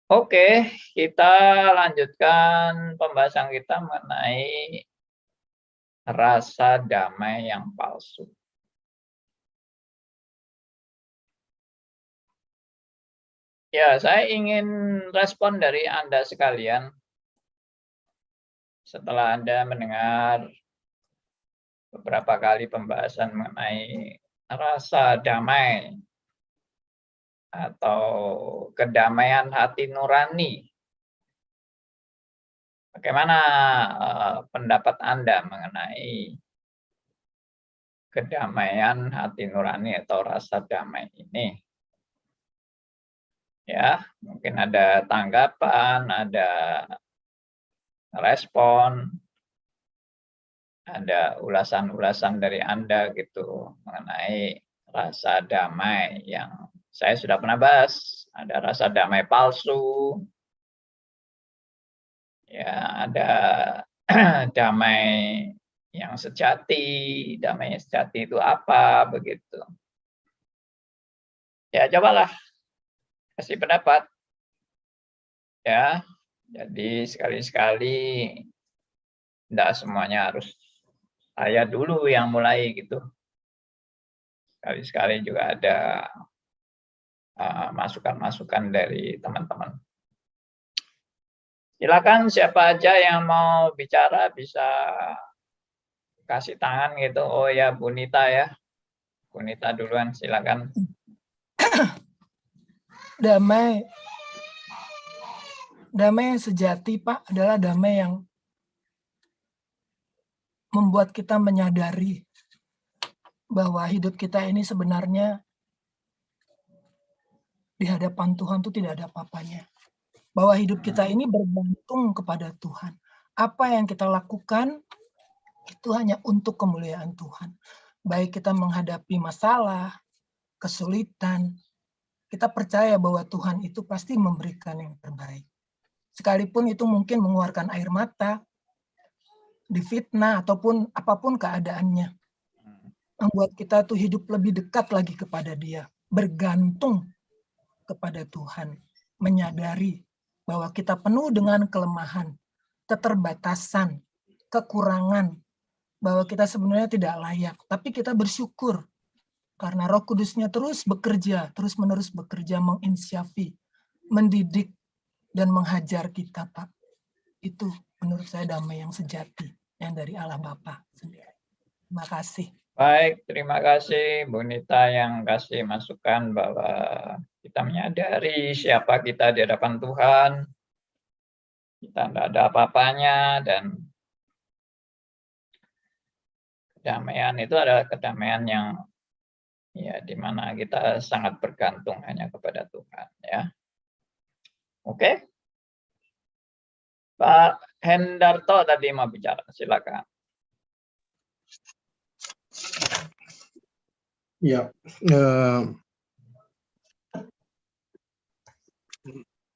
Oke, kita lanjutkan pembahasan kita mengenai rasa damai yang palsu. Ya, saya ingin respon dari Anda sekalian setelah Anda mendengar beberapa kali pembahasan mengenai rasa damai atau kedamaian hati nurani. Bagaimana pendapat Anda mengenai kedamaian hati nurani atau rasa damai ini? Ya, mungkin ada tanggapan, ada respon, ada ulasan-ulasan dari Anda gitu mengenai rasa damai yang saya sudah pernah bahas. Ada rasa damai palsu, ya ada damai yang sejati. Damai yang sejati itu apa begitu. Ya cobalah kasih pendapat. Ya, jadi sekali-sekali tidak semuanya harus saya dulu yang mulai gitu. Sekali-sekali juga ada masukan-masukan dari teman-teman. Silakan siapa aja yang mau bicara bisa kasih tangan gitu. Oh ya, Bu Nita ya. Bu Nita duluan, silakan. Damai yang sejati, Pak, adalah damai yang membuat kita menyadari bahwa hidup kita ini sebenarnya di hadapan Tuhan itu tidak ada apa-apanya. Bahwa hidup kita ini bergantung kepada Tuhan. Apa yang kita lakukan itu hanya untuk kemuliaan Tuhan. Baik kita menghadapi masalah, kesulitan, kita percaya bahwa Tuhan itu pasti memberikan yang terbaik. Sekalipun itu mungkin mengeluarkan air mata, difitnah, ataupun apapun keadaannya. Membuat kita tuh hidup lebih dekat lagi kepada Dia. Bergantung kepada Tuhan. Menyadari bahwa kita penuh dengan kelemahan, keterbatasan, kekurangan, bahwa kita sebenarnya tidak layak. Tapi kita bersyukur karena Roh Kudusnya terus bekerja, terus-menerus bekerja menginsyafi, mendidik, dan menghajar kita, Pak. Itu menurut saya damai yang sejati, yang dari Allah Bapa sendiri. Terima kasih. Baik, terima kasih Bu Nita yang kasih masukan bahwa kita menyadari siapa kita di hadapan Tuhan. Kita tidak ada apa-apanya dan kedamaian itu adalah kedamaian yang ya di mana kita sangat bergantung hanya kepada Tuhan ya. Oke. Pak Hendarto tadi mau bicara, silakan. Ya,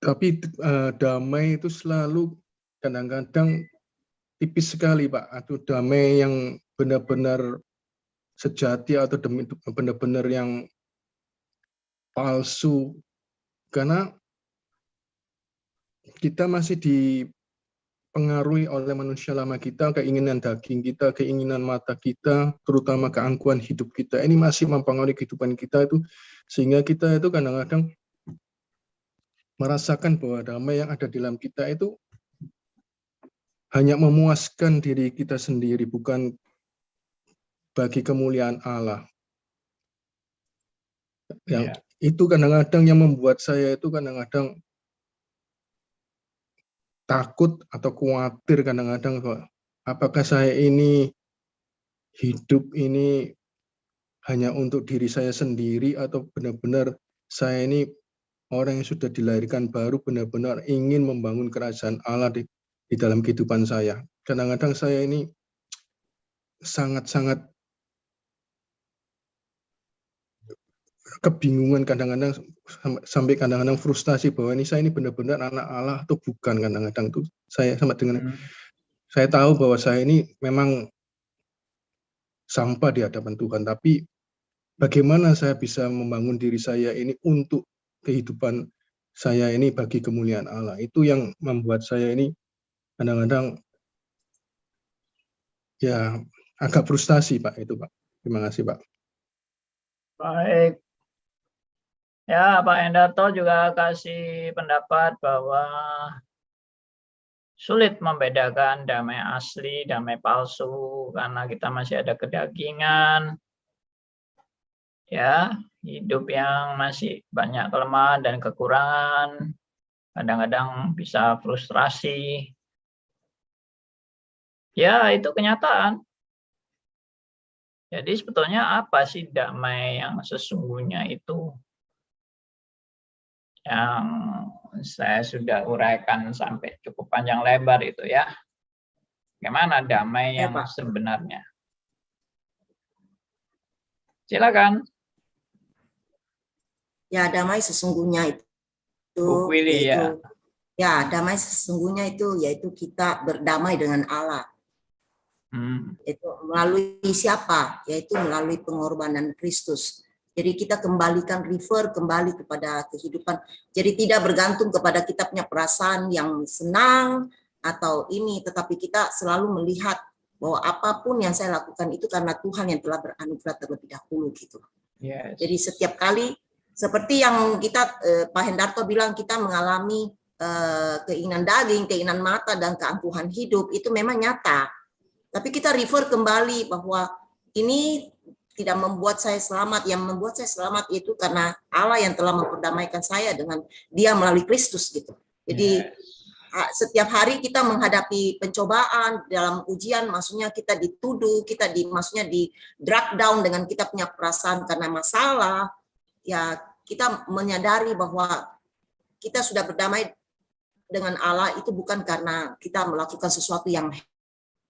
tapi damai itu selalu kadang-kadang tipis sekali, Pak. Atau damai yang benar-benar sejati atau benar-benar yang palsu. Karena kita masih dipengaruhi oleh manusia lama kita, keinginan daging kita, keinginan mata kita, terutama keangkuhan hidup kita. Ini masih mempengaruhi kehidupan kita itu, sehingga kita itu kadang-kadang merasakan bahwa damai yang ada di dalam kita itu hanya memuaskan diri kita sendiri, bukan bagi kemuliaan Allah. Yang itu kadang-kadang yang membuat saya itu kadang-kadang takut atau khawatir kadang-kadang, apakah saya ini hidup ini hanya untuk diri saya sendiri atau benar-benar saya ini orang yang sudah dilahirkan baru benar-benar ingin membangun kerajaan Allah di dalam kehidupan saya. Kadang-kadang saya ini sangat-sangat kebingungan, kadang-kadang sampai kadang-kadang frustasi bahwa ini saya ini benar-benar anak Allah atau bukan. Kadang-kadang tuh saya sama dengan saya tahu bahwa saya ini memang sampah di hadapan Tuhan, tapi bagaimana saya bisa membangun diri saya ini untuk kehidupan saya ini bagi kemuliaan Allah. Itu yang membuat saya ini kadang-kadang ya agak frustasi, Pak, itu, Pak. Terima kasih, Pak. Baik. Ya, Pak Endarto juga kasih pendapat bahwa sulit membedakan damai asli, damai palsu, karena kita masih ada kedagingan, ya, hidup yang masih banyak kelemahan dan kekurangan, kadang-kadang bisa frustrasi. Ya, itu kenyataan. Jadi sebetulnya apa sih damai yang sesungguhnya itu? Yang saya sudah uraikan sampai cukup panjang lebar itu ya. Bagaimana damai Ya, yang Pak. sebenarnya? Silakan. Ya, damai sesungguhnya itu Bu Willy, yaitu ya, damai sesungguhnya itu yaitu kita berdamai dengan Allah. Itu melalui siapa? Yaitu melalui pengorbanan Kristus. Jadi kita kembalikan kembali kepada kehidupan. Jadi tidak bergantung kepada kita punya perasaan yang senang atau ini, tetapi kita selalu melihat bahwa apapun yang saya lakukan itu karena Tuhan yang telah beranugerah terlebih dahulu gitu. Yes. Jadi setiap kali seperti yang kita Pak Hendarto bilang, kita mengalami keinginan daging, keinginan mata dan keangkuhan hidup itu memang nyata. Tapi kita refer kembali bahwa ini tidak membuat saya selamat. Yang membuat saya selamat itu karena Allah yang telah memperdamaikan saya dengan Dia melalui Kristus gitu. Jadi setiap hari kita menghadapi pencobaan dalam ujian, maksudnya kita dituduh, kita maksudnya di drag down dengan kita punya perasaan karena masalah. Ya, kita menyadari bahwa kita sudah berdamai dengan Allah itu bukan karena kita melakukan sesuatu yang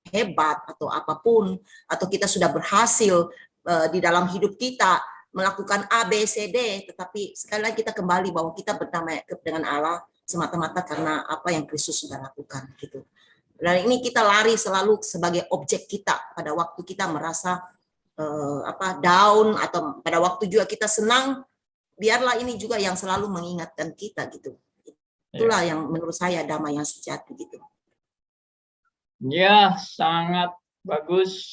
hebat atau apapun, atau kita sudah berhasil di dalam hidup kita melakukan A, B, C, D, tetapi sekali lagi kita kembali bahwa kita berdamai dengan Allah semata-mata karena apa yang Kristus sudah lakukan gitu. Dan ini kita lari selalu sebagai objek kita pada waktu kita merasa down atau pada waktu juga kita senang, biarlah ini juga yang selalu mengingatkan kita gitu. Itulah yang menurut saya damai yang sejati gitu. Ya, sangat bagus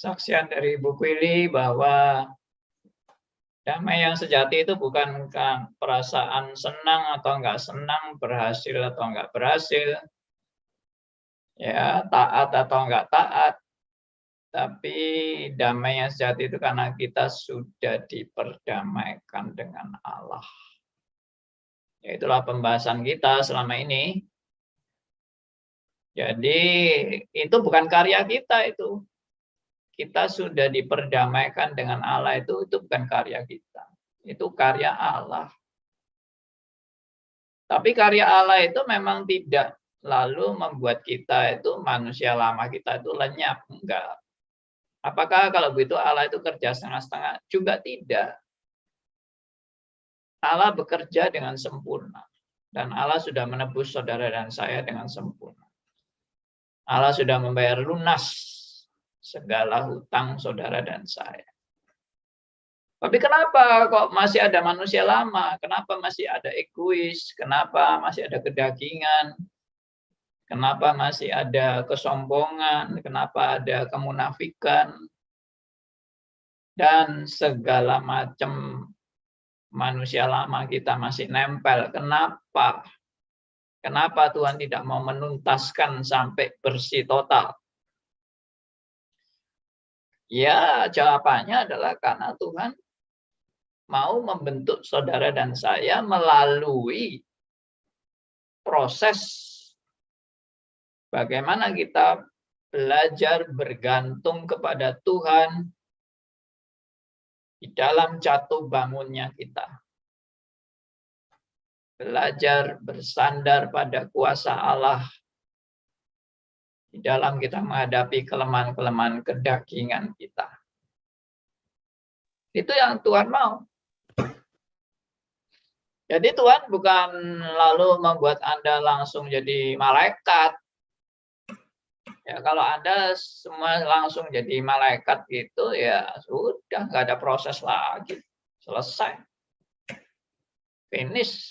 saksian dari Bu Willy bahwa damai yang sejati itu bukan perasaan senang atau enggak senang, berhasil atau enggak berhasil, ya, taat atau enggak taat, tapi damai yang sejati itu karena kita sudah diperdamaikan dengan Allah. Ya, itulah pembahasan kita selama ini. Jadi itu bukan karya kita itu. Kita sudah diperdamaikan dengan Allah itu bukan karya kita. Itu karya Allah. Tapi karya Allah itu memang tidak lalu membuat kita itu manusia lama kita itu lenyap, enggak. Apakah kalau begitu Allah itu kerja setengah-setengah? Juga tidak. Allah bekerja dengan sempurna. Dan Allah sudah menebus saudara dan saya dengan sempurna. Allah sudah membayar lunas segala hutang saudara dan saya. Tapi kenapa kok masih ada manusia lama? Kenapa masih ada egois? Kenapa masih ada kedagingan? Kenapa masih ada kesombongan? Kenapa ada kemunafikan? Dan segala macam manusia lama kita masih nempel. Kenapa? Kenapa Tuhan tidak mau menuntaskan sampai bersih total? Ya, jawabannya adalah karena Tuhan mau membentuk saudara dan saya melalui proses bagaimana kita belajar bergantung kepada Tuhan di dalam jatuh bangunnya kita. Belajar bersandar pada kuasa Allah di dalam kita menghadapi kelemahan-kelemahan kedagingan kita. Itu yang Tuhan mau. Jadi Tuhan bukan lalu membuat Anda langsung jadi malaikat. Ya, kalau Anda semua langsung jadi malaikat gitu, ya sudah, nggak ada proses lagi. Selesai. finish.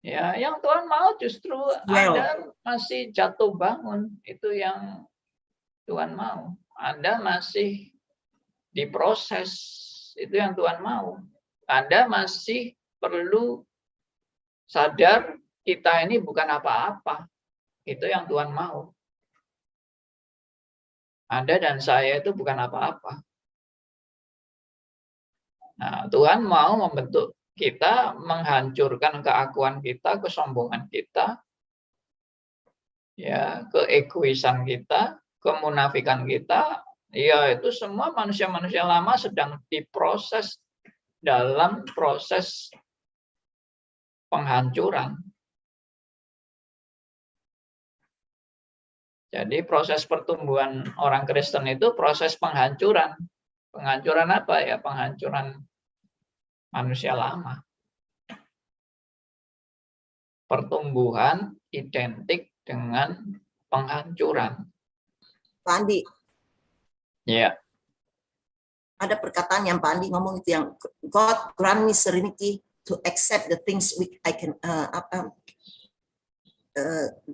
Ya, yang Tuhan mau justru Anda masih jatuh bangun, itu yang Tuhan mau. Anda masih diproses, itu yang Tuhan mau. Anda masih perlu sadar kita ini bukan apa-apa, itu yang Tuhan mau. Anda dan saya itu bukan apa-apa. Nah, Tuhan mau membentuk kita, menghancurkan keakuan kita, kesombongan kita, ya, keegoisan kita, kemunafikan kita, ya itu semua manusia-manusia lama sedang diproses dalam proses penghancuran. Jadi proses pertumbuhan orang Kristen itu proses penghancuran. Penghancuran apa ya? Penghancuran manusia lama. Pertumbuhan identik dengan penghancuran. Pak Andi, Ya. ada perkataan yang Pak Andi ngomong itu yang God grant me serenity to accept the things which I can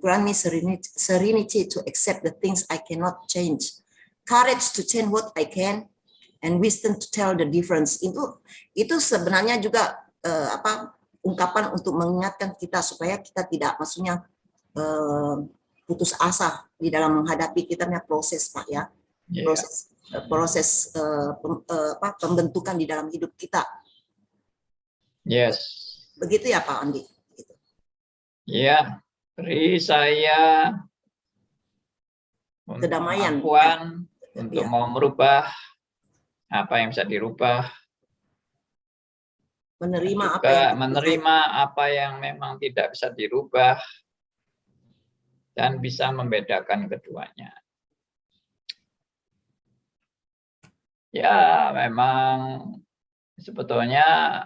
grant me serenity to accept the things I cannot change, courage to change what I can, and wisdom to tell the difference. Itu sebenarnya juga ungkapan untuk mengingatkan kita supaya kita tidak, maksudnya putus asa di dalam menghadapi kita punya proses, Pak, ya. Proses pembentukan di dalam hidup kita. Yes. Begitu ya Pak Andi? Ya, beri saya kedamaian, kemampuan untuk mau merubah apa yang bisa dirubah, menerima apa yang memang tidak bisa dirubah, dan bisa membedakan keduanya. Ya, memang sebetulnya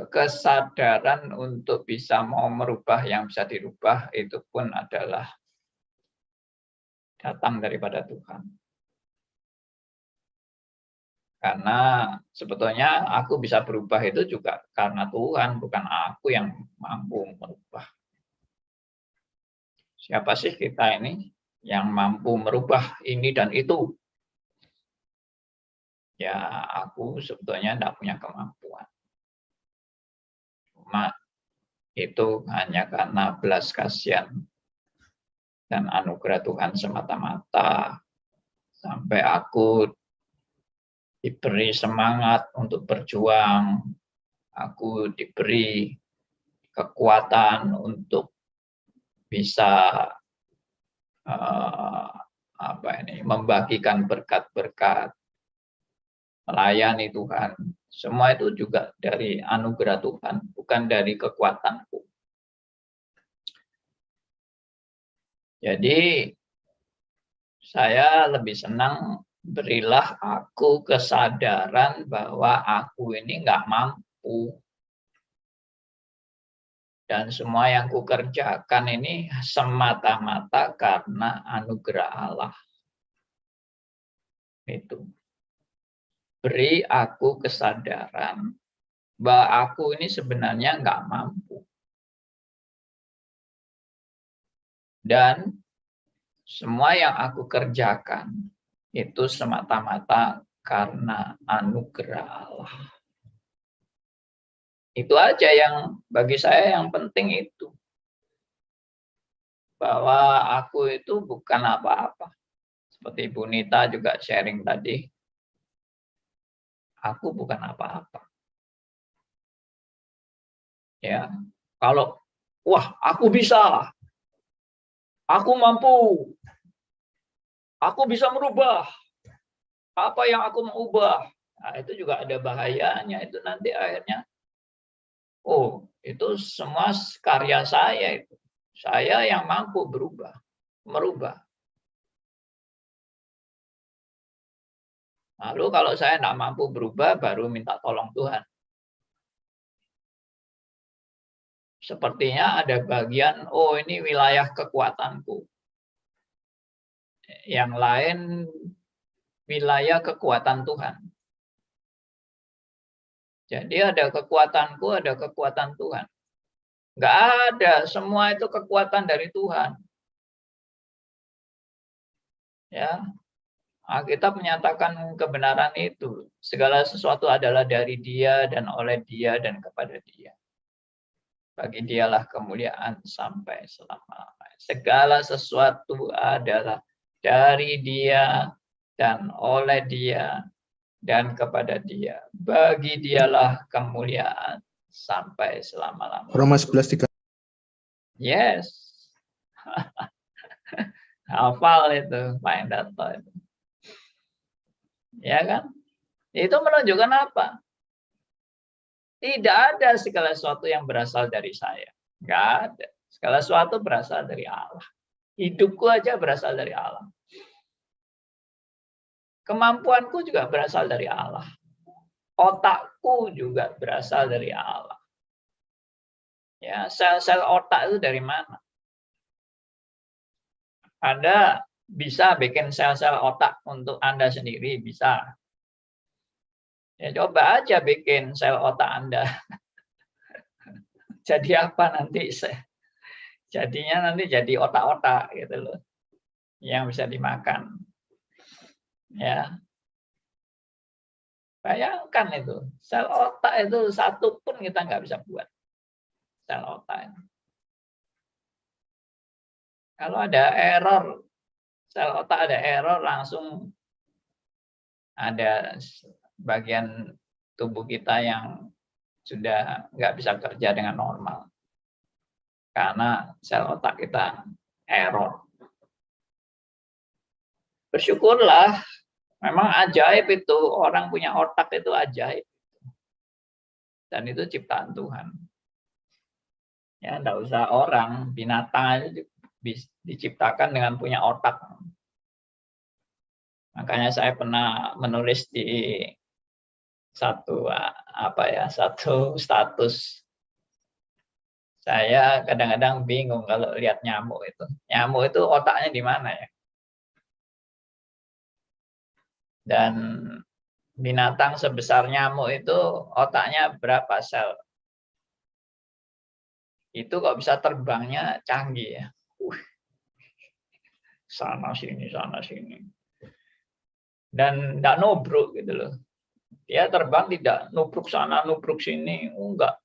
kesadaran untuk bisa mau merubah yang bisa dirubah itu pun adalah datang daripada Tuhan. Karena sebetulnya aku bisa berubah itu juga karena Tuhan, bukan aku yang mampu merubah. Siapa sih kita ini yang mampu merubah ini dan itu? Ya, aku sebetulnya tidak punya kemampuan. Cuma itu hanya karena belas kasihan dan anugerah Tuhan semata-mata sampai aku diberi semangat untuk berjuang, aku diberi kekuatan untuk bisa membagikan berkat-berkat, melayani Tuhan. Semua itu juga dari anugerah Tuhan, bukan dari kekuatanku. Jadi saya lebih senang berilah aku kesadaran bahwa aku ini nggak mampu. Dan semua yang kukerjakan ini semata-mata karena anugerah Allah. Itu. Beri aku kesadaran bahwa aku ini sebenarnya nggak mampu. Dan semua yang aku kerjakan itu semata-mata karena anugerah Allah. Itu aja yang bagi saya yang penting itu. Bahwa aku itu bukan apa-apa. Seperti Bu Nita juga sharing tadi. Aku bukan apa-apa. Ya, kalau wah, aku bisa. Aku mampu. Aku bisa merubah apa yang aku mau ubah. Nah, itu juga ada bahayanya. Itu nanti akhirnya, oh, itu semua karya saya itu. Saya yang mampu merubah. Lalu kalau saya tidak mampu berubah, baru minta tolong Tuhan. Sepertinya ada bagian, oh ini wilayah kekuatanku. Yang lain wilayah kekuatan Tuhan. Jadi ada kekuatanku, ada kekuatan Tuhan. Nggak ada, semua itu kekuatan dari Tuhan. Ya, Alkitab menyatakan kebenaran itu. Segala sesuatu adalah dari Dia dan oleh Dia dan kepada Dia. Bagi Dialah kemuliaan sampai selama-lamanya. Segala sesuatu adalah dari Dia dan oleh Dia dan kepada Dia. Bagi Dialah kemuliaan sampai selama-lamanya. Roma 11:3. Yes. Hafal itu, Pak Endarto itu. Ya kan? Itu menunjukkan apa? Tidak ada segala sesuatu yang berasal dari saya. Nggak ada. Segala sesuatu berasal dari Allah. Hidupku aja berasal dari Allah. Kemampuanku juga berasal dari Allah. Otakku juga berasal dari Allah. Ya, sel-sel otak itu dari mana? Anda bisa bikin sel-sel otak untuk Anda sendiri, bisa. Ya, coba aja bikin sel otak Anda. Jadi apa nanti? Jadinya nanti jadi otak-otak gitu loh. Yang bisa dimakan. Ya. Bayangkan itu. Sel otak itu satu pun kita nggak bisa buat. Sel otak. Kalau ada error, sel otak ada error, langsung ada bagian tubuh kita yang sudah nggak bisa kerja dengan normal. Karena sel otak kita error. Bersyukurlah, memang ajaib itu, orang punya otak itu ajaib. Dan itu ciptaan Tuhan. Ya, enggak usah orang, binatang itu diciptakan dengan punya otak. Makanya saya pernah menulis di satu status. Saya kadang-kadang bingung kalau lihat nyamuk itu. Nyamuk itu otaknya di mana ya? Dan binatang sebesar nyamuk itu otaknya berapa sel? Itu kok bisa terbangnya canggih ya. Sana sini, sana sini. Dan enggak nubruk gitu loh. Dia terbang tidak nubruk sana, nubruk sini. Enggak.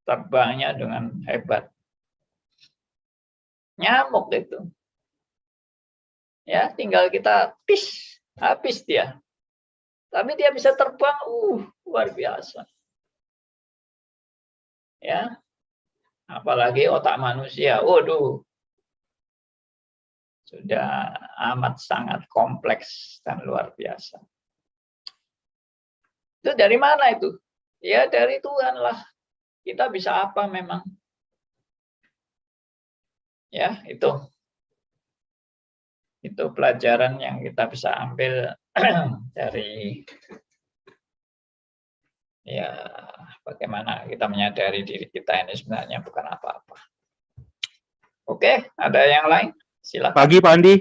Terbangnya dengan hebat. Nyamuk itu. Ya, tinggal kita habis dia. Tapi dia bisa terbang, luar biasa. Ya. Apalagi otak manusia. Waduh. Sudah amat sangat kompleks dan luar biasa. Itu dari mana itu? Ya dari Tuhan lah. Kita bisa apa memang? Ya, itu pelajaran yang kita bisa ambil dari ya bagaimana kita menyadari diri kita ini sebenarnya bukan apa-apa. Oke, ada yang lain? Silakan. Pagi Pak Andi.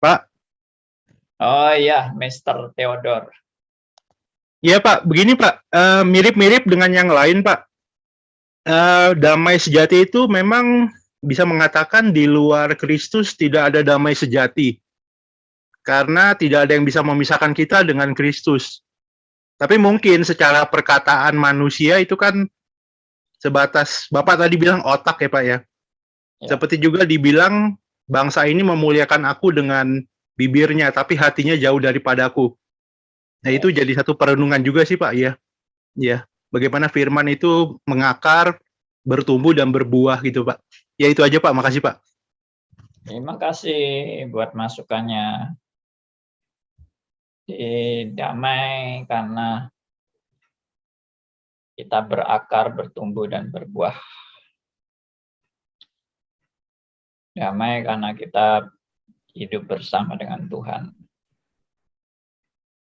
Pak. Oh iya, Mr. Theodore. Iya Pak, begini Pak, mirip-mirip dengan yang lain Pak. Damai sejati itu memang bisa mengatakan di luar Kristus tidak ada damai sejati. Karena tidak ada yang bisa memisahkan kita dengan Kristus. Tapi mungkin secara perkataan manusia itu kan sebatas, Bapak tadi bilang otak ya Pak ya. Seperti juga dibilang bangsa ini memuliakan aku dengan bibirnya, tapi hatinya jauh daripadaku. Nah itu jadi satu perenungan juga sih Pak ya. Ya, bagaimana firman itu mengakar, bertumbuh dan berbuah gitu Pak. Ya itu aja Pak, makasih Pak. Terima kasih buat masukannya. Damai karena kita berakar, bertumbuh dan berbuah. Damai karena kita hidup bersama dengan Tuhan.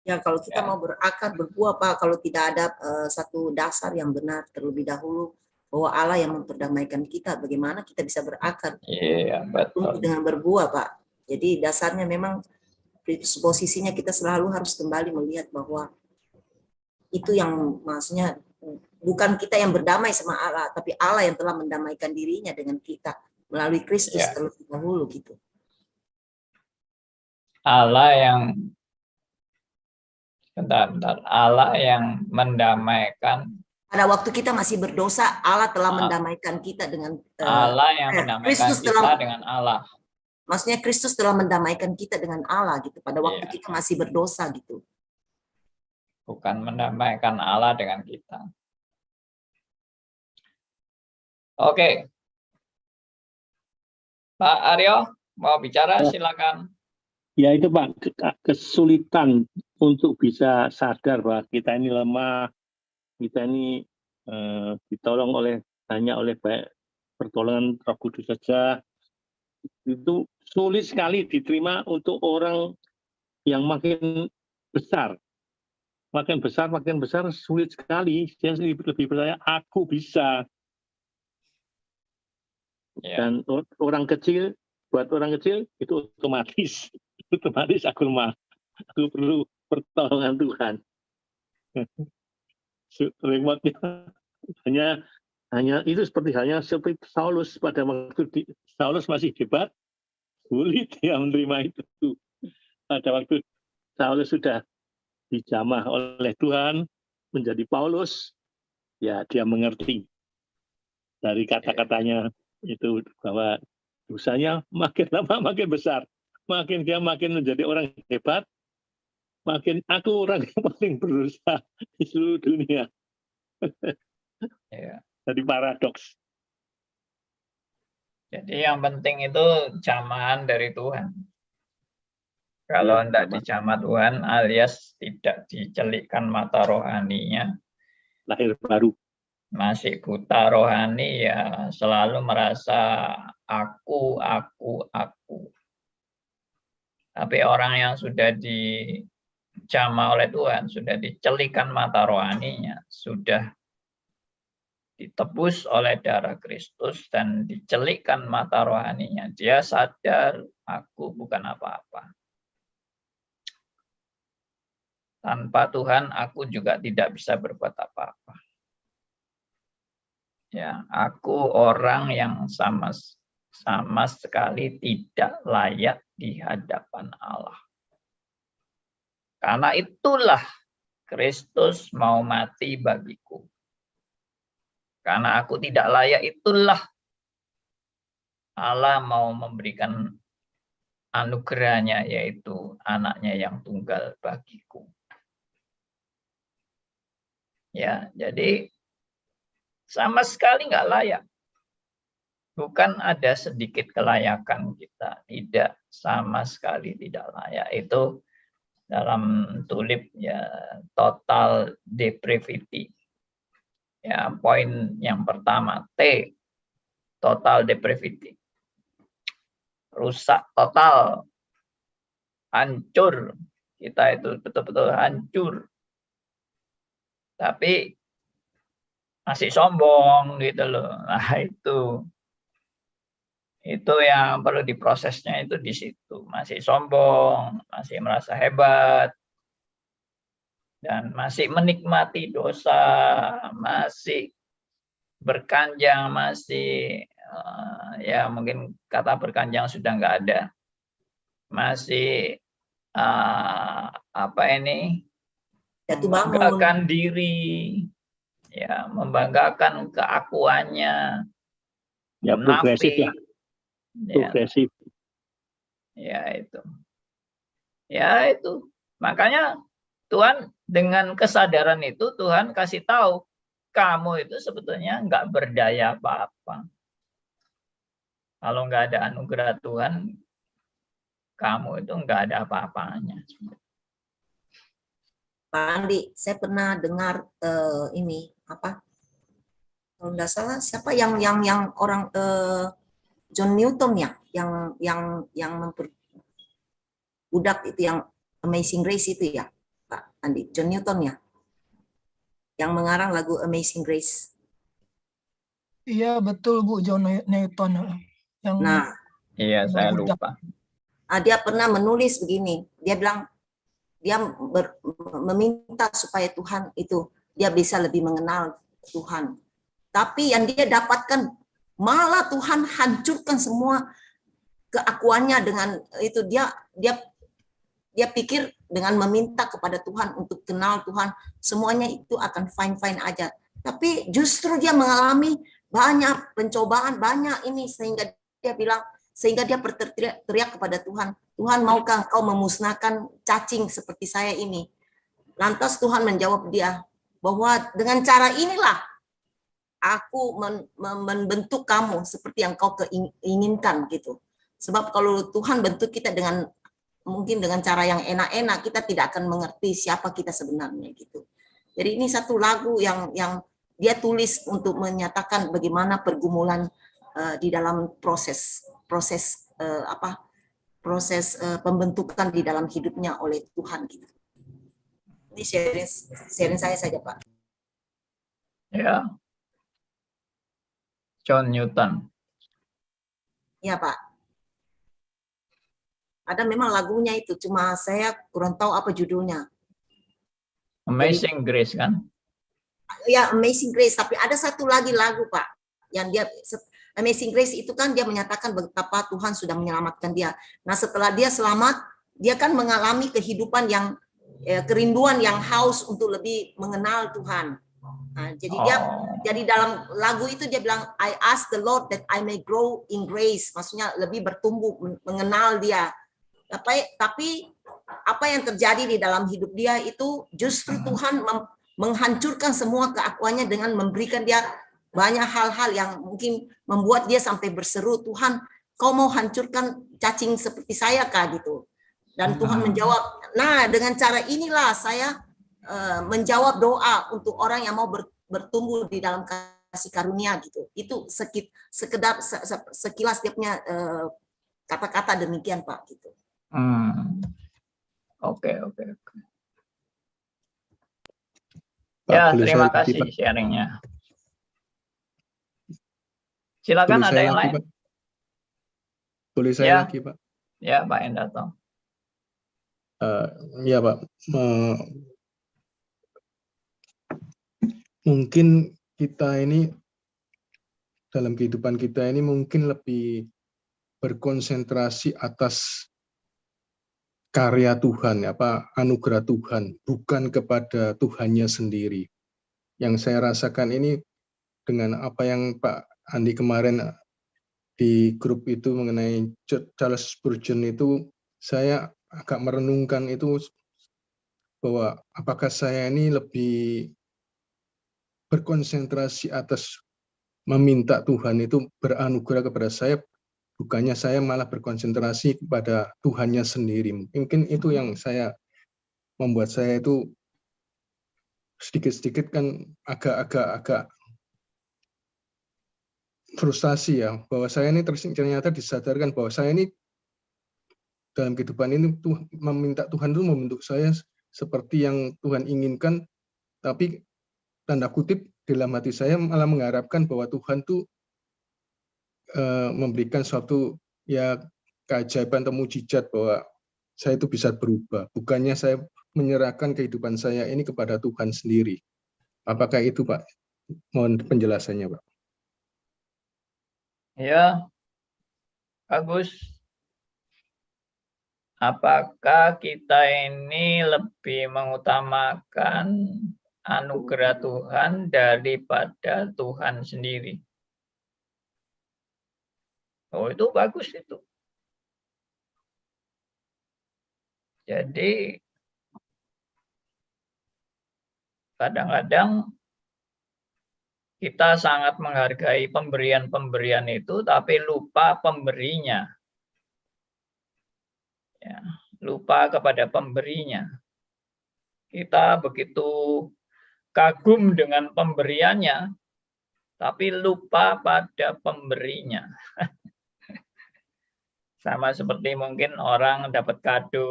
Ya, kalau kita mau berakar, berbuah, Pak, kalau tidak ada satu dasar yang benar terlebih dahulu, bahwa Allah yang memperdamaikan kita, bagaimana kita bisa berakar? Iya, betul. Dengan berbuah, Pak. Jadi dasarnya memang posisinya kita selalu harus kembali melihat bahwa itu yang maksudnya bukan kita yang berdamai sama Allah, tapi Allah yang telah mendamaikan dirinya dengan kita melalui Kristus Ya. terlebih dahulu gitu. Allah yang bentar. Allah yang mendamaikan. Pada waktu kita masih berdosa, Allah telah mendamaikan kita dengan Allah yang mendamaikan Kristus kita dengan Allah. Maksudnya Kristus telah mendamaikan kita dengan Allah gitu pada waktu Iya. kita masih berdosa gitu. Bukan mendamaikan Allah dengan kita. Oke. Pak Aryo, mau bicara? Silakan. Ya itu Pak, kesulitan untuk bisa sadar bahwa kita ini lemah, kita ini ditolong hanya oleh pertolongan Roh Kudus saja. Itu sulit sekali diterima untuk orang yang makin besar. Makin besar sulit sekali. Dia lebih percaya aku bisa. Ya. Dan orang kecil, buat orang kecil itu otomatis aku lemah. Aku perlu pertolongan Tuhan. Remote-nya hanya itu seperti Saulus pada waktu Saulus masih hebat, sulit dia menerima itu. Pada waktu Saulus sudah dijamah oleh Tuhan menjadi Paulus, ya dia mengerti dari kata-katanya itu bahwa dosanya makin lama makin besar, makin dia makin menjadi orang hebat, makin aku orang yang paling berusaha di seluruh dunia. Ya. Jadi paradoks. Jadi yang penting itu jamahan dari Tuhan. Kalau tidak dijamah Tuhan alias tidak dicelikkan mata rohaninya, Lahir baru. masih buta rohani ya selalu merasa aku. Tapi orang yang sudah dijamah oleh Tuhan, sudah dicelikkan mata rohaninya, sudah ditebus oleh darah Kristus dan dicelikkan mata rohaninya, dia sadar aku bukan apa-apa. Tanpa Tuhan aku juga tidak bisa berbuat apa-apa. Ya, aku orang yang sama sekali tidak layak di hadapan Allah. Karena itulah Kristus mau mati bagiku. Karena aku tidak layak, itulah Allah mau memberikan anugerahnya, yaitu anaknya yang tunggal bagiku. Ya, jadi sama sekali nggak layak. Bukan ada sedikit kelayakan kita, tidak, sama sekali tidak layak. Itu dalam tulip ya total depravity. Ya, poin yang pertama T, total depravity. Rusak total, hancur. Kita itu betul-betul hancur. Tapi masih sombong gitu loh. Nah, itu yang perlu diprosesnya itu di situ. Masih sombong, masih merasa hebat, dan masih menikmati dosa, masih berkanjang, masih ya mungkin kata berkanjang sudah nggak ada, masih membanggakan diri, ya membanggakan keakuannya, Ya progresif ya. Progresif. Ya itu. Makanya Tuhan dengan kesadaran itu Tuhan kasih tahu kamu itu sebetulnya nggak berdaya apa-apa. Kalau nggak ada anugerah Tuhan, kamu itu nggak ada apa-apanya. Pak Andi, saya pernah dengar kalau nggak salah siapa yang orang John Newton ya, yang budak itu yang Amazing Grace itu ya, Pak Andi, John Newton ya, yang mengarang lagu Amazing Grace. Iya betul Bu, John Newton. Yang iya saya lupa. dia pernah menulis begini. Dia bilang dia meminta supaya Tuhan itu dia bisa lebih mengenal Tuhan. Tapi yang dia dapatkan malah Tuhan hancurkan semua keakuannya dengan itu. Dia pikir dengan meminta kepada Tuhan untuk kenal Tuhan, semuanya itu akan fine-fine aja. Tapi justru dia mengalami banyak pencobaan, banyak ini, sehingga dia berteriak kepada Tuhan, Tuhan maukah Engkau memusnahkan cacing seperti saya ini? Lantas Tuhan menjawab dia bahwa dengan cara inilah aku membentuk kamu seperti yang kau inginkan gitu. Sebab kalau Tuhan bentuk kita mungkin dengan cara yang enak-enak, kita tidak akan mengerti siapa kita sebenarnya gitu. Jadi ini satu lagu yang dia tulis untuk menyatakan bagaimana pergumulan di dalam proses pembentukan di dalam hidupnya oleh Tuhan gitu. Ini sharing saya saja, Pak. Ya. John Newton. Ya, Pak. Ada memang lagunya itu, cuma saya kurang tahu apa judulnya. Amazing Grace kan? Ya, Amazing Grace, tapi ada satu lagi lagu, Pak, yang dia Amazing Grace itu kan dia menyatakan betapa Tuhan sudah menyelamatkan dia. Nah, setelah dia selamat, dia kan mengalami kehidupan yang kerinduan yang haus untuk lebih mengenal Tuhan. Nah, jadi dalam lagu itu dia bilang, I ask the Lord that I may grow in grace, maksudnya lebih bertumbuh mengenal dia. Tapi apa yang terjadi di dalam hidup dia itu justru Tuhan menghancurkan semua keakuannya dengan memberikan dia banyak hal-hal yang mungkin membuat dia sampai berseru, Tuhan, kau mau hancurkan cacing seperti saya kah gitu. Dan Tuhan menjawab, nah dengan cara inilah saya menjawab doa untuk orang yang mau bertumbuh di dalam kasih karunia gitu. Itu sekilas dia punya kata-kata demikian, Pak gitu. Oke. Ya, terima kasih sharingnya. Silakan ada yang lain. Pak? Boleh saya lagi, Pak? Ya, Pak Endato. Ya, Pak. Mungkin kita ini dalam kehidupan kita ini mungkin lebih berkonsentrasi atas karya Tuhan, anugerah Tuhan, bukan kepada Tuhannya sendiri. Yang saya rasakan ini dengan apa yang Pak Andi kemarin di grup itu mengenai Charles Spurgeon itu, saya agak merenungkan itu bahwa apakah saya ini lebih berkonsentrasi atas meminta Tuhan itu beranugerah kepada saya, bukannya saya malah berkonsentrasi kepada Tuhannya sendiri. Mungkin itu yang membuat saya itu sedikit-sedikit kan agak frustasi ya, bahwa saya ini ternyata disadarkan bahwa saya ini dalam kehidupan ini meminta Tuhan itu membentuk saya seperti yang Tuhan inginkan, tapi tanda kutip dalam hati saya malah mengharapkan bahwa Tuhan tuh memberikan suatu keajaiban atau mujizat bahwa saya itu bisa berubah. Bukannya saya menyerahkan kehidupan saya ini kepada Tuhan sendiri. Apakah itu, Pak? Mohon penjelasannya, Pak. Ya, bagus. Apakah kita ini lebih mengutamakan anugerah Tuhan daripada Tuhan sendiri? Oh, itu bagus itu. Jadi kadang-kadang kita sangat menghargai pemberian-pemberian itu, tapi lupa pemberinya. Ya, lupa kepada pemberinya. Kita begitu kagum dengan pemberiannya, tapi lupa pada pemberinya. Sama seperti mungkin orang dapat kado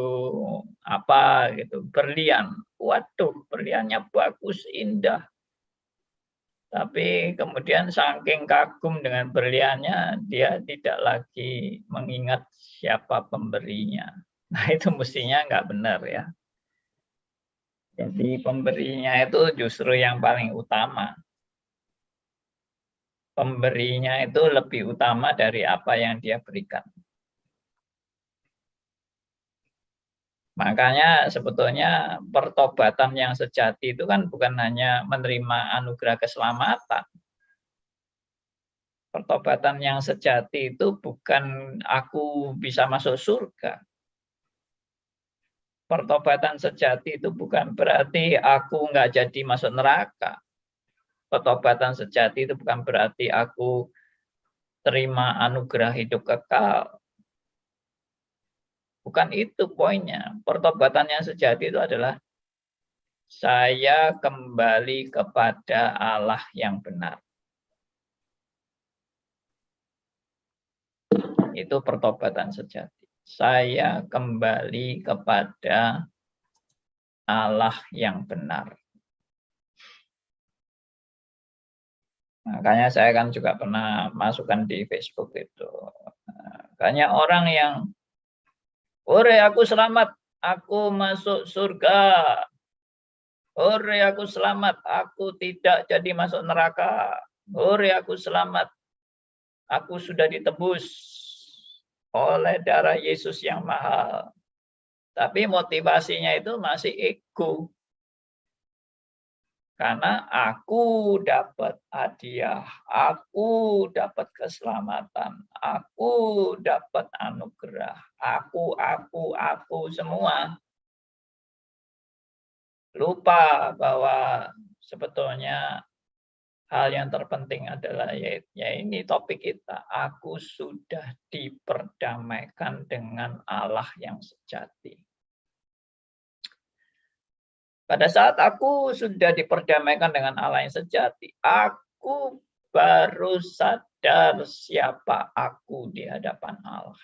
apa gitu, berlian. Waduh, berliannya bagus, indah. Tapi kemudian saking kagum dengan berliannya, dia tidak lagi mengingat siapa pemberinya. Nah, itu mestinya nggak benar ya. Jadi pemberinya itu justru yang paling utama. Pemberinya itu lebih utama dari apa yang dia berikan. Makanya sebetulnya pertobatan yang sejati itu kan bukan hanya menerima anugerah keselamatan. Pertobatan yang sejati itu bukan aku bisa masuk surga. Pertobatan sejati itu bukan berarti aku nggak jadi masuk neraka. Pertobatan sejati itu bukan berarti aku terima anugerah hidup kekal. Bukan itu poinnya. Pertobatan yang sejati itu adalah saya kembali kepada Allah yang benar. Itu pertobatan sejati. Saya kembali kepada Allah yang benar. Makanya saya kan juga pernah masukkan di Facebook itu. Banyak orang yang, "Ore aku selamat, aku masuk surga. Ore aku selamat, aku tidak jadi masuk neraka. Ore aku selamat, aku sudah ditebus oleh darah Yesus yang mahal." Tapi motivasinya itu masih ego. Karena aku dapat hadiah, aku dapat keselamatan, aku dapat anugerah, aku semua. Lupa bahwa sebetulnya hal yang terpenting adalah ya ini topik kita. Aku sudah diperdamaikan dengan Allah yang sejati. Pada saat aku sudah diperdamaikan dengan Allah yang sejati, aku baru sadar siapa aku di hadapan Allah.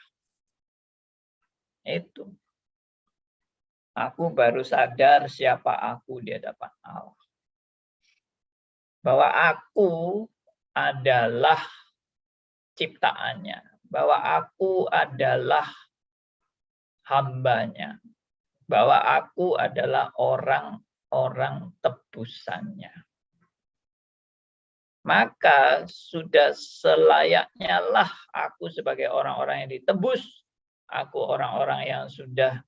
Itu. Aku baru sadar siapa aku di hadapan Allah. Bahwa aku adalah ciptaannya. Bahwa aku adalah hambanya. Bahwa aku adalah orang tebusannya. Maka sudah selayaknya lah aku sebagai orang-orang yang ditebus. Aku orang-orang yang sudah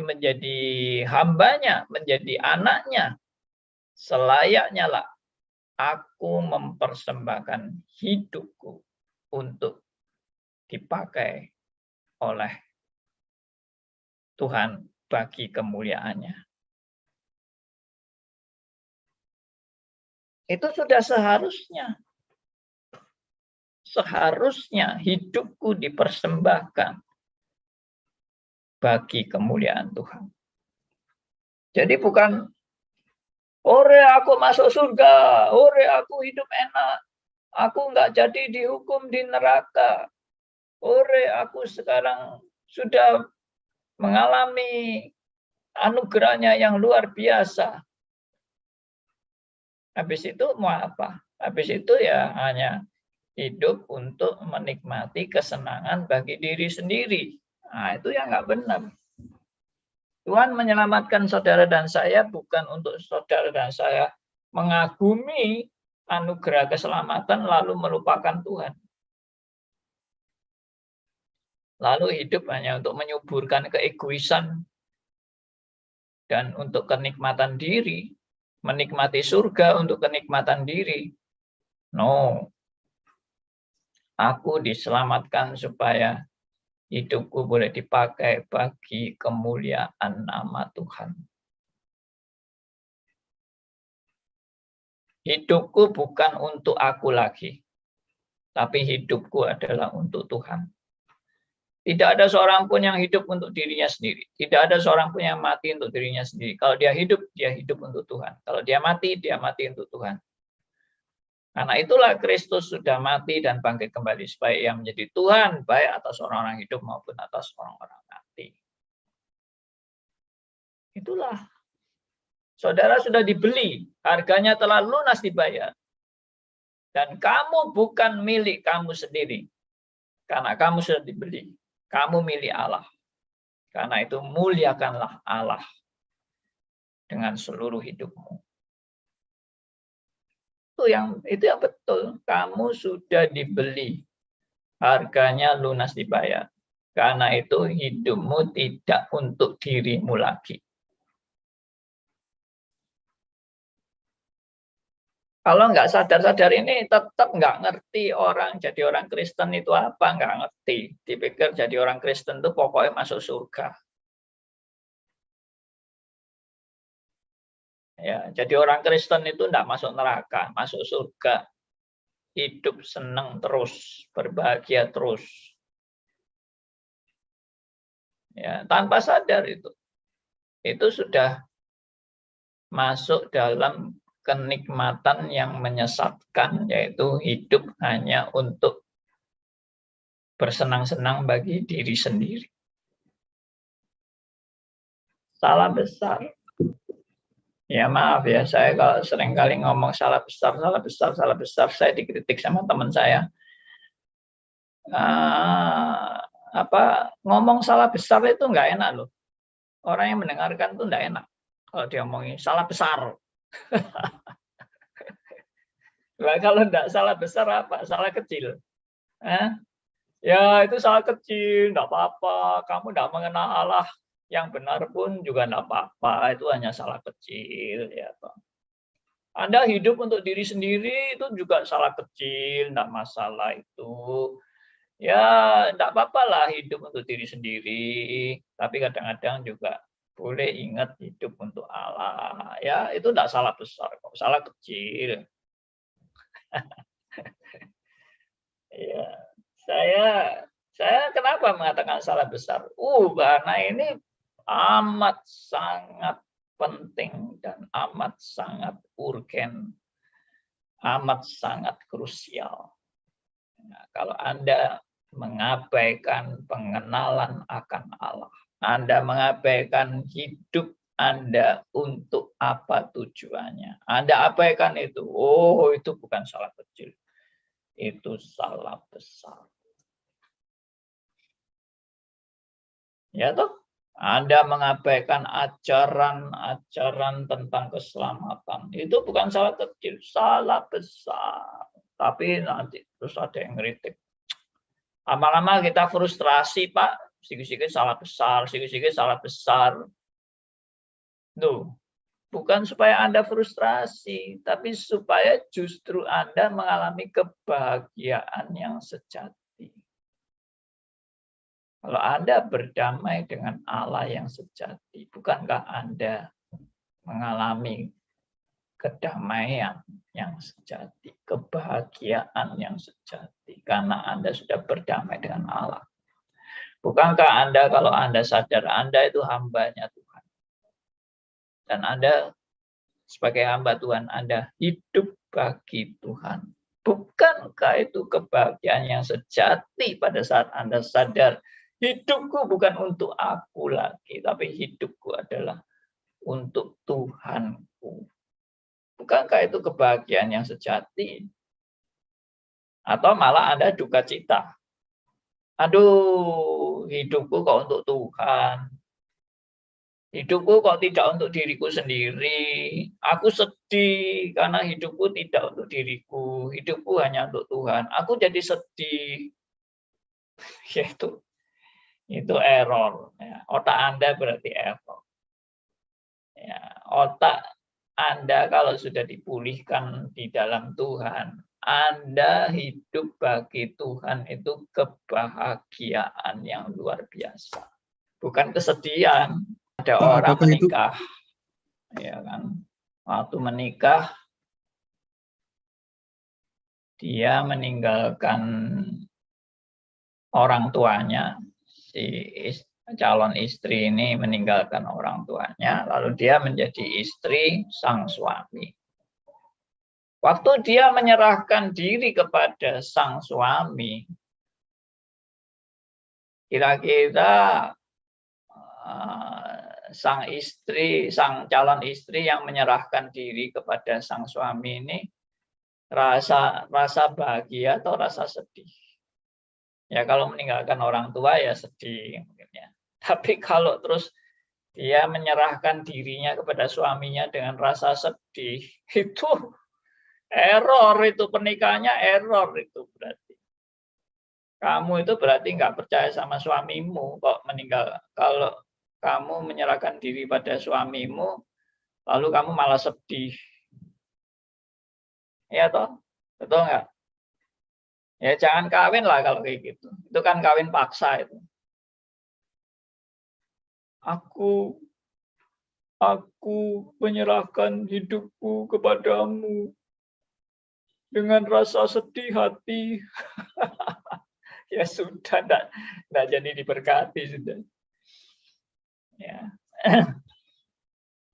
menjadi hambanya, menjadi anaknya. Selayaknya lah aku mempersembahkan hidupku untuk dipakai oleh Tuhan bagi kemuliaannya. Itu sudah seharusnya. Seharusnya hidupku dipersembahkan bagi kemuliaan Tuhan. Jadi bukan, ore aku masuk surga, ore aku hidup enak, aku nggak jadi dihukum di neraka, ore aku sekarang sudah mengalami anugerahnya yang luar biasa. Habis itu mau apa? Habis itu ya hanya hidup untuk menikmati kesenangan bagi diri sendiri. Nah, itu yang nggak benar. Tuhan menyelamatkan saudara dan saya bukan untuk saudara dan saya mengagumi anugerah keselamatan lalu melupakan Tuhan. Lalu hidup hanya untuk menyuburkan keegoisan dan untuk kenikmatan diri, menikmati surga untuk kenikmatan diri. No. Aku diselamatkan supaya hidupku boleh dipakai bagi kemuliaan nama Tuhan. Hidupku bukan untuk aku lagi, tapi hidupku adalah untuk Tuhan. Tidak ada seorang pun yang hidup untuk dirinya sendiri. Tidak ada seorang pun yang mati untuk dirinya sendiri. Kalau dia hidup untuk Tuhan. Kalau dia mati untuk Tuhan. Karena itulah Kristus sudah mati dan bangkit kembali supaya ia menjadi Tuhan baik atas orang-orang hidup maupun atas orang-orang mati. Itulah Saudara sudah dibeli, harganya telah lunas dibayar. Dan kamu bukan milik kamu sendiri. Karena kamu sudah dibeli. Kamu milik Allah. Karena itu muliakanlah Allah dengan seluruh hidupmu. Itu yang betul. Kamu sudah dibeli. Harganya lunas dibayar. Karena itu hidupmu tidak untuk dirimu lagi. Kalau nggak sadar-sadar ini tetap nggak ngerti orang jadi orang Kristen itu apa, nggak ngerti. Dipikir jadi orang Kristen itu pokoknya masuk surga. Ya, jadi orang Kristen itu nggak masuk neraka, masuk surga. Hidup senang terus, berbahagia terus. Ya, tanpa sadar itu sudah masuk dalam kenikmatan yang menyesatkan, yaitu hidup hanya untuk bersenang-senang bagi diri sendiri. Salah besar. Ya maaf ya, saya kalau seringkali ngomong salah besar, saya dikritik sama teman saya. Ngomong salah besar itu nggak enak loh. Orang yang mendengarkan itu nggak enak kalau dia ngomongin salah besar. Nah, kalau enggak salah besar apa? Salah kecil. Ya itu salah kecil, enggak apa-apa. Kamu enggak mengenal Allah yang benar pun juga enggak apa-apa. Itu hanya salah kecil. Ya, Anda hidup untuk diri sendiri itu juga salah kecil, enggak masalah itu. Ya enggak apa-apa lah hidup untuk diri sendiri. Tapi kadang-kadang juga boleh ingat hidup untuk Allah. Ya, itu enggak salah besar kok, salah kecil. Ya, saya kenapa mengatakan salah besar? Karena ini amat sangat penting dan amat sangat urgen, amat sangat krusial. Nah, kalau Anda mengabaikan pengenalan akan Allah, Anda mengabaikan hidup Anda untuk apa tujuannya, Anda abaikan itu, itu bukan salah kecil, itu salah besar. Ya toh, Anda mengabaikan ajaran-ajaran tentang keselamatan, itu bukan salah kecil, salah besar. Tapi nanti terus ada yang ngeritik. Lama-lama kita frustrasi, Pak. Sikit-sikit salah besar, sikit-sikit salah besar. Tuh, bukan supaya Anda frustrasi, tapi supaya justru Anda mengalami kebahagiaan yang sejati. Kalau Anda berdamai dengan Allah yang sejati, bukankah Anda mengalami kedamaian yang sejati, kebahagiaan yang sejati, karena Anda sudah berdamai dengan Allah. Bukankah Anda, kalau Anda sadar Anda itu hambanya Tuhan, dan Anda sebagai hamba Tuhan, Anda hidup bagi Tuhan. Bukankah itu kebahagiaan yang sejati pada saat Anda sadar hidupku bukan untuk aku lagi, tapi hidupku adalah untuk Tuhanku. Bukankah itu kebahagiaan yang sejati? Atau malah Anda duka cita. Aduh, hidupku kok untuk Tuhan. Hidupku kok tidak untuk diriku sendiri. Aku sedih karena hidupku tidak untuk diriku. Hidupku hanya untuk Tuhan. Aku jadi sedih. Itu error. Ya, otak Anda berarti error. Ya, otak Anda kalau sudah dipulihkan di dalam Tuhan, Anda hidup bagi Tuhan itu kebahagiaan yang luar biasa. Bukan kesedihan. Ada orang menikah, ya kan? Waktu menikah, dia meninggalkan orang tuanya, calon istri ini meninggalkan orang tuanya, lalu dia menjadi istri sang suami. Waktu dia menyerahkan diri kepada sang suami, kira-kira sang calon istri yang menyerahkan diri kepada sang suami ini rasa bahagia atau rasa sedih. Ya kalau meninggalkan orang tua ya sedih mungkin ya. Tapi kalau terus dia menyerahkan dirinya kepada suaminya dengan rasa sedih, itu error, itu pernikahannya error itu berarti. Kamu itu berarti nggak percaya sama suamimu kok meninggal. Kalau kamu menyerahkan diri pada suamimu, lalu kamu malah sedih. Ya toh? Betul nggak? Ya jangan kawin lah kalau kayak gitu. Itu kan kawin paksa itu. Aku menyerahkan hidupku kepadamu dengan rasa sedih hati. Ya sudah, enggak jadi diberkati sudah. Ya.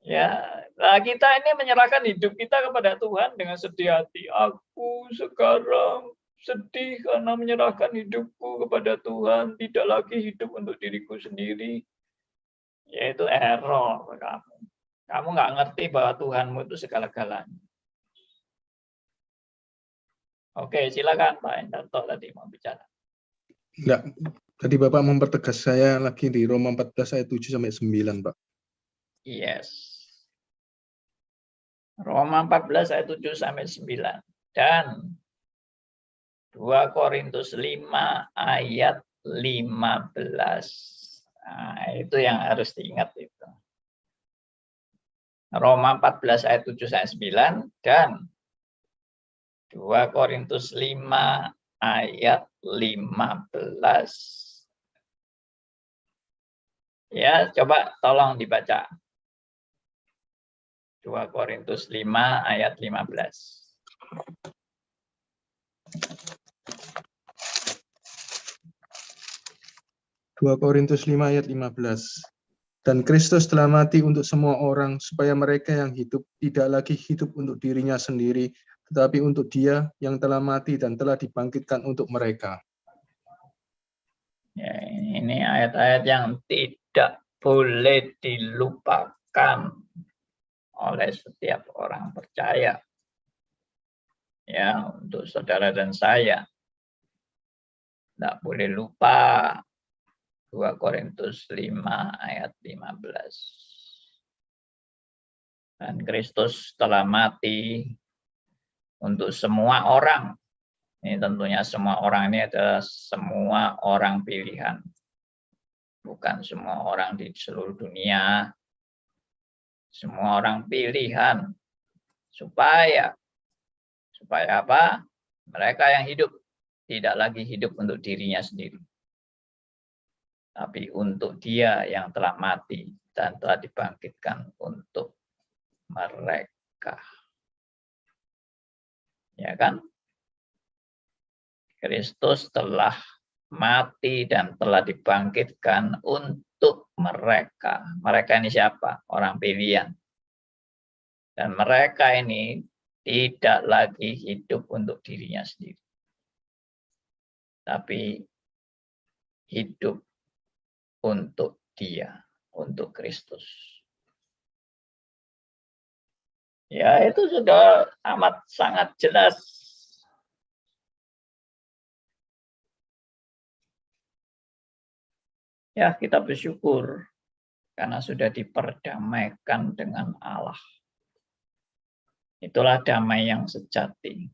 Ya, nah kita ini menyerahkan hidup kita kepada Tuhan dengan sedih hati. Aku sekarang sedih karena menyerahkan hidupku kepada Tuhan, tidak lagi hidup untuk diriku sendiri. Yaitu error kamu. Kamu nggak ngerti bahwa Tuhanmu itu segala-galanya. Oke, silakan Pak Endarto tadi mau bicara. Enggak, tadi Bapak mempertegas saya lagi di Roma 14 ayat 7 sampai 9, Pak. Yes. Roma 14 ayat 7 sampai 9 dan 2 Korintus 5 ayat 15. Nah, itu yang harus diingat itu. Roma 14 ayat 7 sampai 9 dan 2 Korintus 5 ayat 15. Ya, coba tolong dibaca. 2 Korintus 5 ayat 15. 2 Korintus 5 ayat 15. Dan Kristus telah mati untuk semua orang, supaya mereka yang hidup tidak lagi hidup untuk dirinya sendiri, tetapi untuk Dia yang telah mati dan telah dibangkitkan untuk mereka. Ya, ini ayat-ayat yang tidak boleh dilupakan oleh setiap orang percaya. Ya, untuk saudara dan saya. Tidak boleh lupa 2 Korintus 5 ayat 15. Dan Kristus telah mati untuk semua orang. Ini tentunya semua orang ini adalah semua orang pilihan. Bukan semua orang di seluruh dunia. Semua orang pilihan. Supaya apa? Mereka yang hidup tidak lagi hidup untuk dirinya sendiri. Tapi untuk Dia yang telah mati dan telah dibangkitkan untuk mereka. Ya kan? Kristus telah mati dan telah dibangkitkan untuk mereka. Mereka ini siapa? Orang pilihan. Dan mereka ini tidak lagi hidup untuk dirinya sendiri. Tapi hidup untuk Dia, untuk Kristus. Ya, itu sudah amat sangat jelas. Ya, kita bersyukur karena sudah diperdamaikan dengan Allah. Itulah damai yang sejati.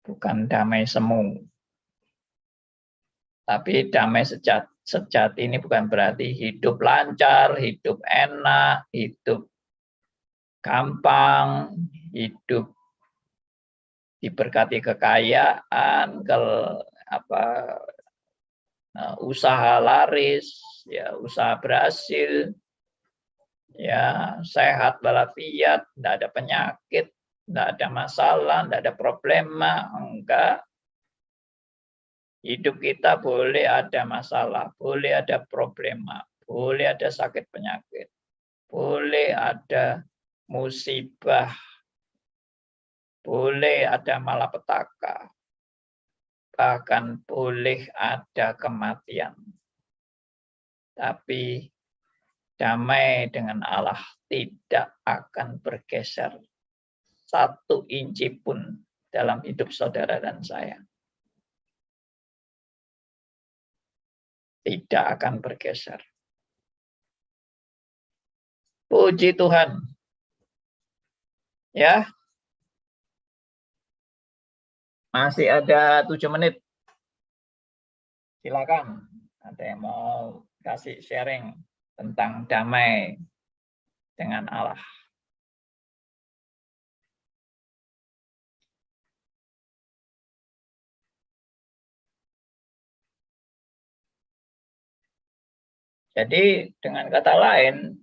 Bukan damai semu. Tapi damai sejati ini bukan berarti hidup lancar, hidup enak, hidup gampang, hidup diberkati kekayaan, usaha laris, ya usaha berhasil, ya sehat walafiat, tidak ada penyakit, tidak ada masalah, tidak ada problema, enggak. Hidup kita boleh ada masalah, boleh ada problema, boleh ada sakit penyakit, boleh ada musibah, boleh ada malapetaka, bahkan boleh ada kematian. Tapi damai dengan Allah tidak akan bergeser 1 inci pun dalam hidup saudara dan saya. Tidak akan bergeser. Puji Tuhan. Ya. Masih ada 7 menit. Silakan. Ada yang mau kasih sharing tentang damai dengan Allah. Jadi dengan kata lain,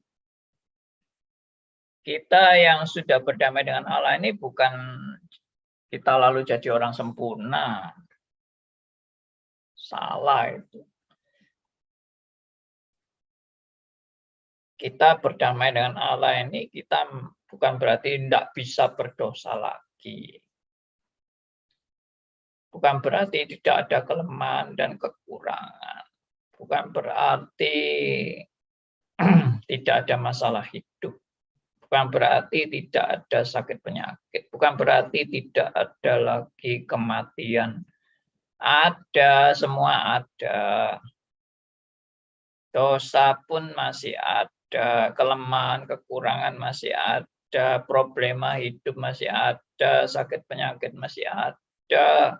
kita yang sudah berdamai dengan Allah ini bukan kita lalu jadi orang sempurna. Salah itu. Kita berdamai dengan Allah ini, kita bukan berarti tidak bisa berdosa lagi. Bukan berarti tidak ada kelemahan dan kekurangan. Bukan berarti tidak ada masalah hidup. Bukan berarti tidak ada sakit penyakit. Bukan berarti tidak ada lagi kematian. Ada, semua ada. Dosa pun masih ada. Kelemahan, kekurangan masih ada. Problema hidup masih ada. Sakit penyakit masih ada.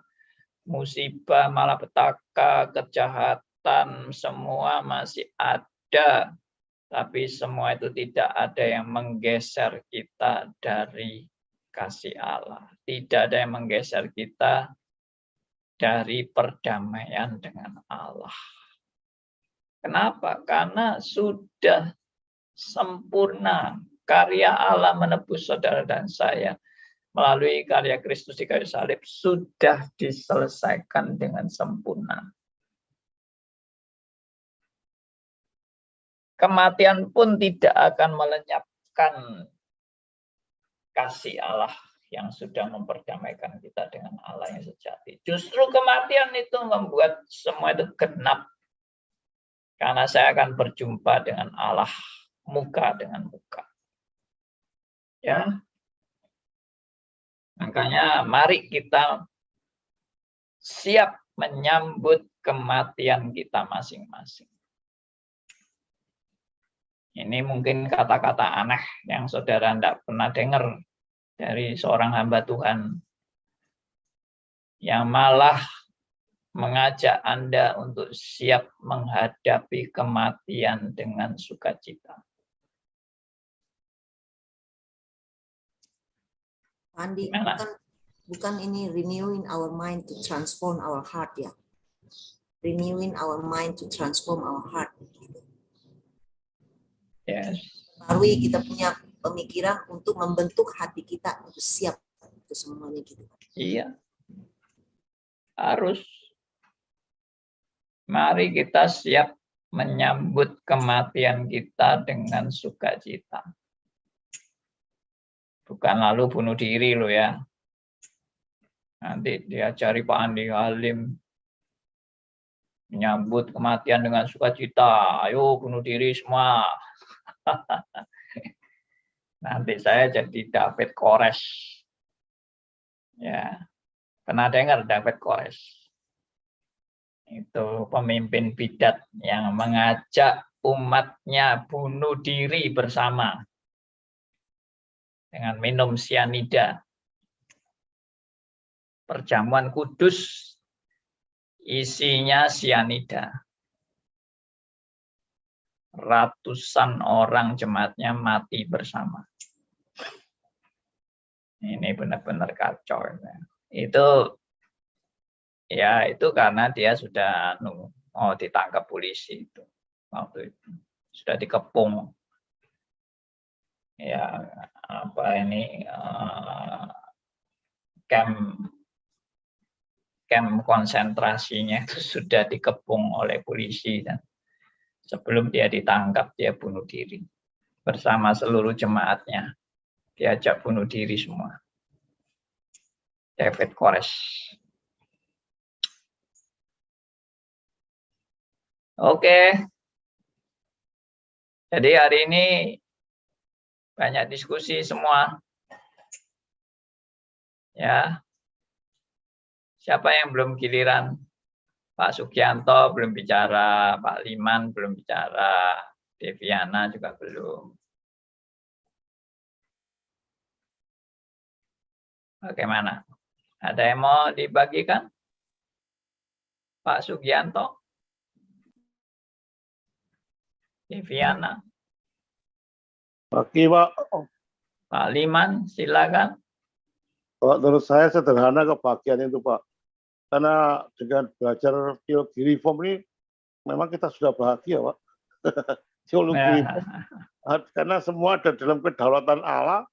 Musibah, malapetaka, kejahatan, semua masih ada. Tapi semua itu tidak ada yang menggeser kita dari kasih Allah. Tidak ada yang menggeser kita dari perdamaian dengan Allah. Kenapa? Karena sudah sempurna. Karya Allah menebus saudara dan saya melalui karya Kristus di kayu salib sudah diselesaikan dengan sempurna. Kematian pun tidak akan melenyapkan kasih Allah yang sudah memperdamaikan kita dengan Allah yang sejati. Justru kematian itu membuat semua itu genap. Karena saya akan berjumpa dengan Allah muka dengan muka. Ya. Makanya mari kita siap menyambut kematian kita masing-masing. Ini mungkin kata-kata aneh yang saudara tidak pernah dengar dari seorang hamba Tuhan yang malah mengajak Anda untuk siap menghadapi kematian dengan sukacita. Andi, bukan ini renewing our mind to transform our heart ya. Renewing our mind to transform our heart. Yes. Baru kita punya pemikiran untuk membentuk hati kita untuk siap untuk semuanya gitu. Iya. Harus. Mari kita siap menyambut kematian kita dengan sukacita. Bukan lalu bunuh diri loh ya. Nanti diajari Pak Andi Halim menyambut kematian dengan sukacita. Ayo bunuh diri semua. Nanti saya jadi David Kores. Ya, pernah dengar David Kores? Itu pemimpin bidat yang mengajak umatnya bunuh diri bersama dengan minum sianida. Perjamuan kudus isinya sianida. Ratusan orang jemaatnya mati bersama. Ini benar-benar kacau. Itu ya itu karena dia sudah ditangkap polisi itu waktu itu sudah dikepung. Ya apa ini camp konsentrasinya itu sudah dikepung oleh polisi dan sebelum dia ditangkap, dia bunuh diri bersama seluruh jemaatnya. Diajak bunuh diri semua. David Kores. Oke. Jadi hari ini banyak diskusi semua. Ya. Siapa yang belum giliran? Pak Sugianto belum bicara, Pak Liman belum bicara, Deviana juga belum. Bagaimana? Ada yang mau dibagikan? Pak Sugianto? Deviana? Oke, Pak. Pak Liman, silakan. Kalau menurut saya sederhana kebahagiaan itu, Pak. Karena dengan belajar teologi reform ini, memang kita sudah bahagia, Pak. Teologi reform. Karena semua ada dalam kedaulatan Allah,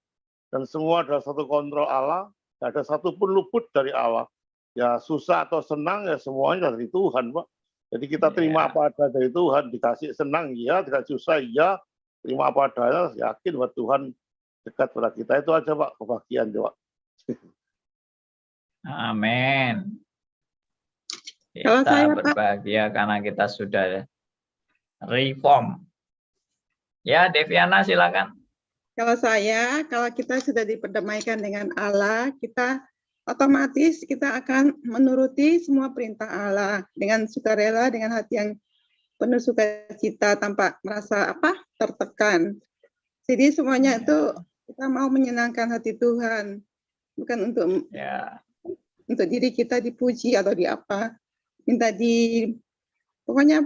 dan semua adalah satu kontrol Allah, tidak ada satupun luput dari Allah. Ya susah atau senang, ya semuanya dari Tuhan, Pak. Jadi kita terima apa ada dari Tuhan, dikasih senang, ya, dikasih susah, ya. Terima apa adanya, yakin bahwa Tuhan dekat pada kita. Itu aja, Pak, kebahagiaan, Pak. Amin. Kalau Kita saya, Pak, berbahagia karena kita sudah reform. Ya, Deviana silakan. kalau kita sudah diperdamaikan dengan Allah, kita otomatis kita akan menuruti semua perintah Allah dengan sukarela, dengan hati yang penuh sukacita tanpa merasa tertekan. Jadi semuanya itu kita mau menyenangkan hati Tuhan, bukan untuk diri kita dipuji atau di apa. Pokoknya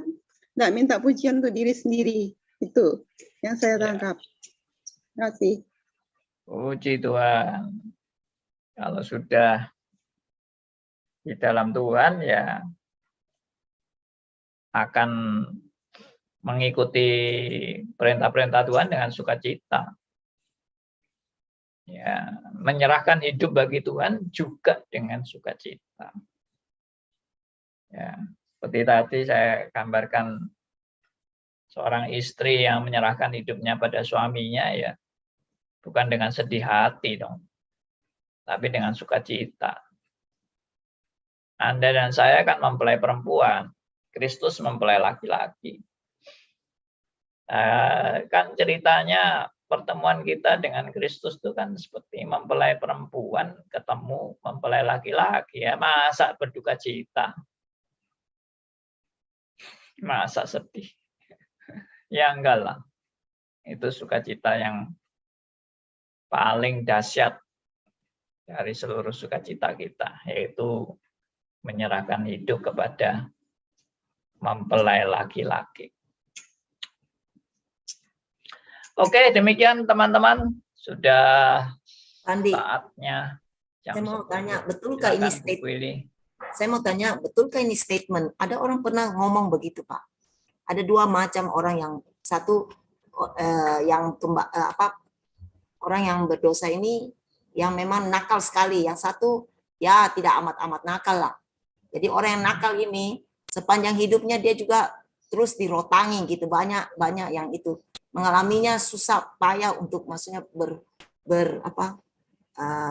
enggak minta pujian untuk diri sendiri. Itu yang saya tangkap. Terima kasih. Puji Tuhan. Kalau sudah di dalam Tuhan, ya akan mengikuti perintah-perintah Tuhan dengan sukacita. Ya, menyerahkan hidup bagi Tuhan juga dengan sukacita. Ya, seperti tadi saya gambarkan seorang istri yang menyerahkan hidupnya pada suaminya, ya bukan dengan sedih hati dong, tapi dengan sukacita. Anda dan saya kan mempelai perempuan, Kristus mempelai laki-laki. Kan ceritanya pertemuan kita dengan Kristus itu kan seperti mempelai perempuan ketemu mempelai laki-laki, ya masa berduka cita, masa sedih, ya enggak lah. Itu sukacita yang paling dahsyat dari seluruh sukacita kita, yaitu menyerahkan hidup kepada mempelai laki-laki. Oke, demikian teman-teman, sudah Andi, saatnya jam saya mau 10. tanya, betulkah ini Silakan, Bu Willy. Saya mau tanya, betulkah ini statement? Ada orang pernah ngomong begitu, Pak. Ada dua macam orang, yang satu orang yang berdosa ini yang memang nakal sekali, yang satu ya tidak amat-amat nakal lah. Jadi orang yang nakal ini sepanjang hidupnya dia juga terus dirotangi gitu, banyak yang itu mengalaminya susah payah untuk maksudnya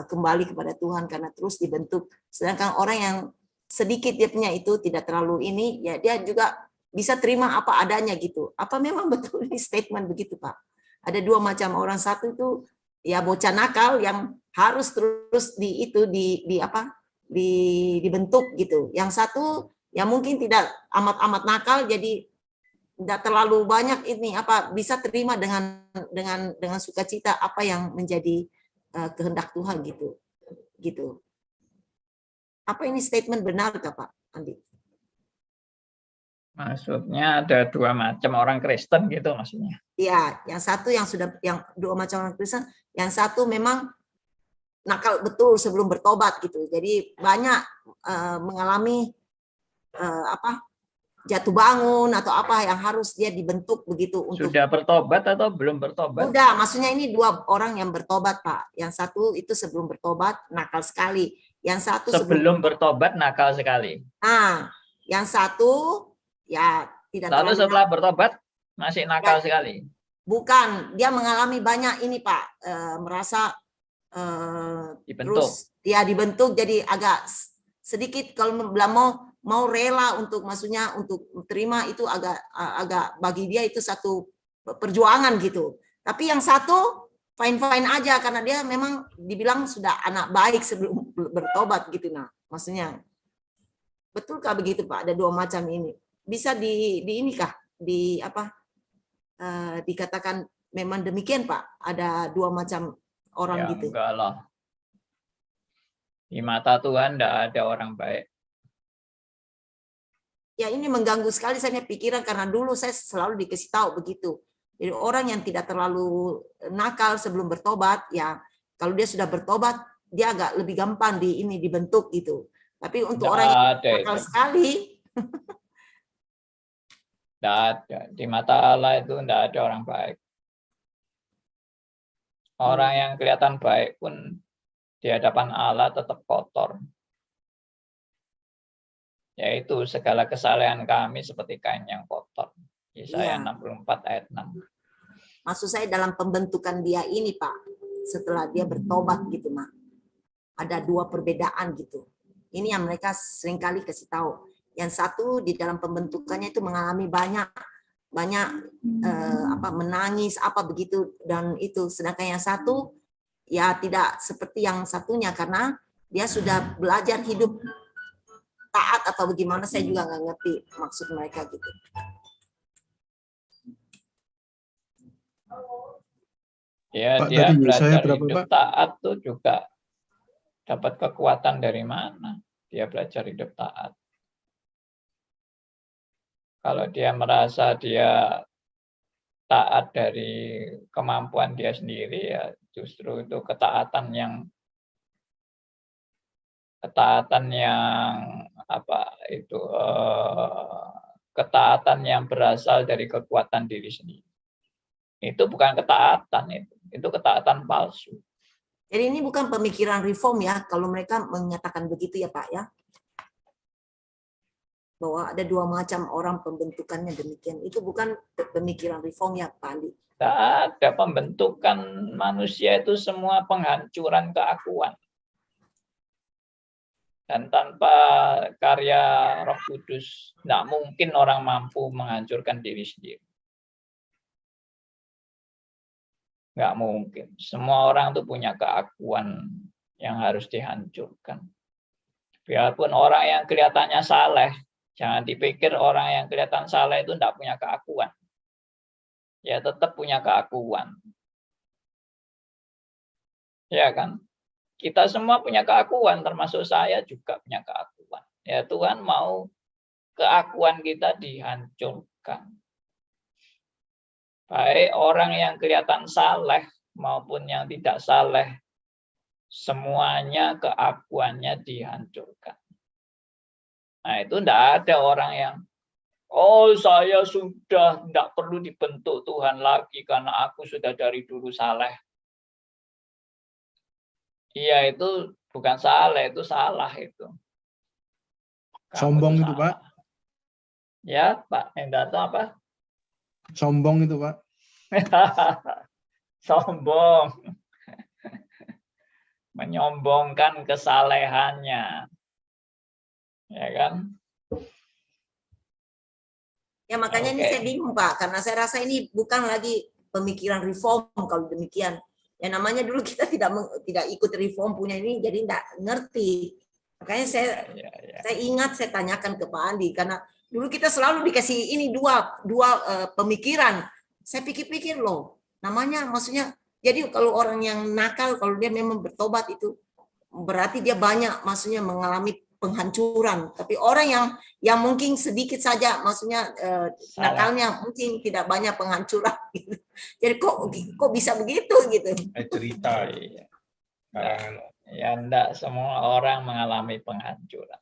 kembali kepada Tuhan karena terus dibentuk. Sedangkan orang yang sedikit dia punya itu tidak terlalu ini, ya dia juga bisa terima apa adanya gitu. Apa memang betul ini statement begitu, Pak? Ada dua macam orang, satu itu ya bocah nakal yang harus terus dibentuk gitu. Yang satu ya mungkin tidak amat-amat nakal, jadi tidak terlalu banyak ini bisa terima dengan sukacita apa yang menjadi kehendak Tuhan gitu. Apa ini statement benar Pak Andi? Maksudnya ada dua macam orang Kristen gitu maksudnya? Iya, yang satu yang dua macam orang Kristen, yang satu memang nakal betul sebelum bertobat gitu. Jadi banyak mengalami jatuh bangun atau apa yang harus dia dibentuk begitu untuk. Sudah bertobat atau belum bertobat? Sudah, maksudnya ini dua orang yang bertobat, Pak. Yang satu itu sebelum bertobat nakal sekali. Yang satu sebelum bertobat nakal sekali. Nah, yang satu ya tidak. Lalu setelah bertobat masih nakal sekali. Bukan, dia mengalami banyak ini, Pak, merasa dibentuk. Terus dia dibentuk jadi agak sedikit kalau mau rela untuk maksudnya untuk terima itu agak bagi dia itu satu perjuangan gitu. Tapi yang satu fine-fine aja karena dia memang dibilang sudah anak baik sebelum bertobat gitu. Nah, maksudnya betulkah begitu Pak? Ada dua macam ini. Bisa di ini kah? Di apa? Dikatakan memang demikian Pak? Ada dua macam orang Ya, gitu. enggak lah. Di mata Tuhan tidak ada orang baik. Ya ini mengganggu sekali saya pikiran karena dulu saya selalu dikasih tahu begitu. Jadi orang yang tidak terlalu nakal sebelum bertobat, ya kalau dia sudah bertobat, dia agak lebih gampang dibentuk gitu. Tapi untuk Nggak orang yang ada nakal itu. sekali, Tidak ada. Di mata Allah itu tidak ada orang baik. Orang yang kelihatan baik pun di hadapan Allah tetap kotor. Yaitu segala kesalahan kami seperti kain yang kotor. Yesaya Iya. 64 ayat 6. maksud saya dalam pembentukan dia ini Pak, setelah dia bertobat gitu Mak. Ada dua perbedaan gitu. Ini yang mereka seringkali kasih tahu. Yang satu di dalam pembentukannya itu mengalami banyak menangis apa begitu dan itu. Sedangkan yang satu ya tidak seperti yang satunya karena dia sudah belajar hidup taat atau bagaimana saya juga nggak ngerti maksud mereka gitu. Ya, Pak, dia tadi belajar Yesaya berapa, hidup Pak? taat tuh juga dapat kekuatan dari mana? Dia belajar hidup taat. Kalau dia merasa dia taat dari kemampuan dia sendiri, ya justru itu ketaatan yang ketaatan yang berasal dari kekuatan diri sendiri. Itu bukan ketaatan, itu ketaatan palsu. Jadi ini bukan pemikiran reform ya, kalau mereka menyatakan begitu ya Pak ya. Bahwa ada dua macam orang pembentukannya demikian. Itu bukan pemikiran reform ya Pak Andi. Tidak ada pembentukan manusia itu semua penghancuran keakuan. Dan tanpa karya Roh Kudus, tidak mungkin orang mampu menghancurkan diri sendiri. Nggak mungkin. Semua orang tuh punya keakuan yang harus dihancurkan. Biarpun orang yang kelihatannya saleh, jangan dipikir orang yang kelihatan saleh itu tidak punya keakuan. Ya tetap punya keakuan. Ya kan? Kita semua punya keakuan, termasuk saya juga punya keakuan. Ya Tuhan mau keakuan kita dihancurkan. Baik orang yang kelihatan saleh maupun yang tidak saleh, semuanya keakuannya dihancurkan. Nah itu tidak ada orang yang, oh saya sudah tidak perlu dibentuk Tuhan lagi karena aku sudah dari dulu saleh. Iya itu bukan saleh, itu salah itu. Kamu Sombong itu, salah. Pak. Ya Pak Hendarto apa? Sombong itu, Pak. Sombong. Menyombongkan kesalehannya. Ya kan? Ya makanya ini saya bingung Pak, karena saya rasa ini bukan lagi pemikiran reform kalau demikian. Ya namanya dulu kita tidak ikut reform punya ini, jadi tidak ngerti. Makanya saya ingat saya tanyakan ke Pak Andi karena dulu kita selalu dikasih ini dua pemikiran. Saya pikir-pikir loh, namanya maksudnya jadi kalau orang yang nakal kalau dia memang bertobat itu berarti dia banyak maksudnya mengalami penghancuran. Tapi orang yang mungkin sedikit saja maksudnya nakalnya mungkin tidak banyak penghancuran gitu. Jadi kok bisa begitu gitu. Cerita. Ya enggak semua orang mengalami penghancuran.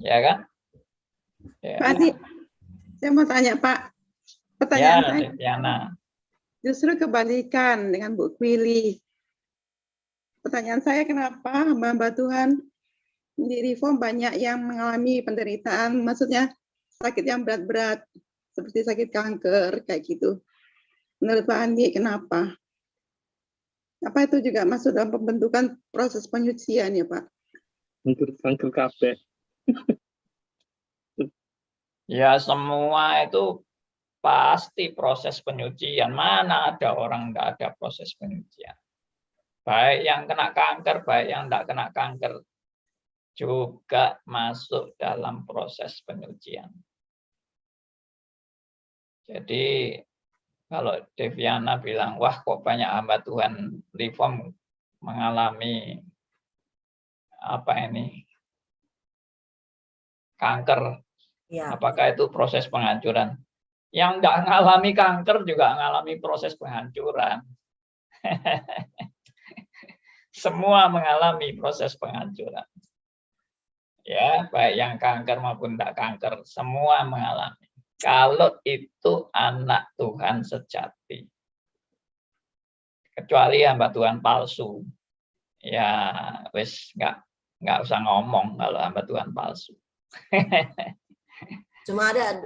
Ya kan? Ya. Pak Andi, saya mau tanya Pak. Pertanyaan ya, saya Diana. justru kebalikan dengan Bu Kwili. Pertanyaan saya kenapa hamba-hamba Tuhan di reform banyak yang mengalami penderitaan, maksudnya sakit yang berat-berat, seperti sakit kanker, kayak gitu. Menurut Pak Andi, kenapa? Apa itu juga masuk dalam pembentukan proses penyucian ya Pak? Kanker kabeh. Ya semua itu pasti proses penyucian. Mana ada orang nggak ada proses penyucian? Baik yang kena kanker, baik yang tidak kena kanker, juga masuk dalam proses penyucian. Jadi kalau Deviana bilang, wah kok banyak hamba Tuhan reform mengalami apa ini kanker, Ya. apakah itu proses penghancuran? Yang nggak mengalami kanker juga mengalami proses penghancuran. Semua mengalami proses penghancuran. Ya, baik yang kanker maupun tidak kanker, semua mengalami. Kalau itu anak Tuhan sejati. Kecuali hamba Tuhan palsu. Ya, wis nggak usah ngomong kalau hamba Tuhan palsu. Cuma ada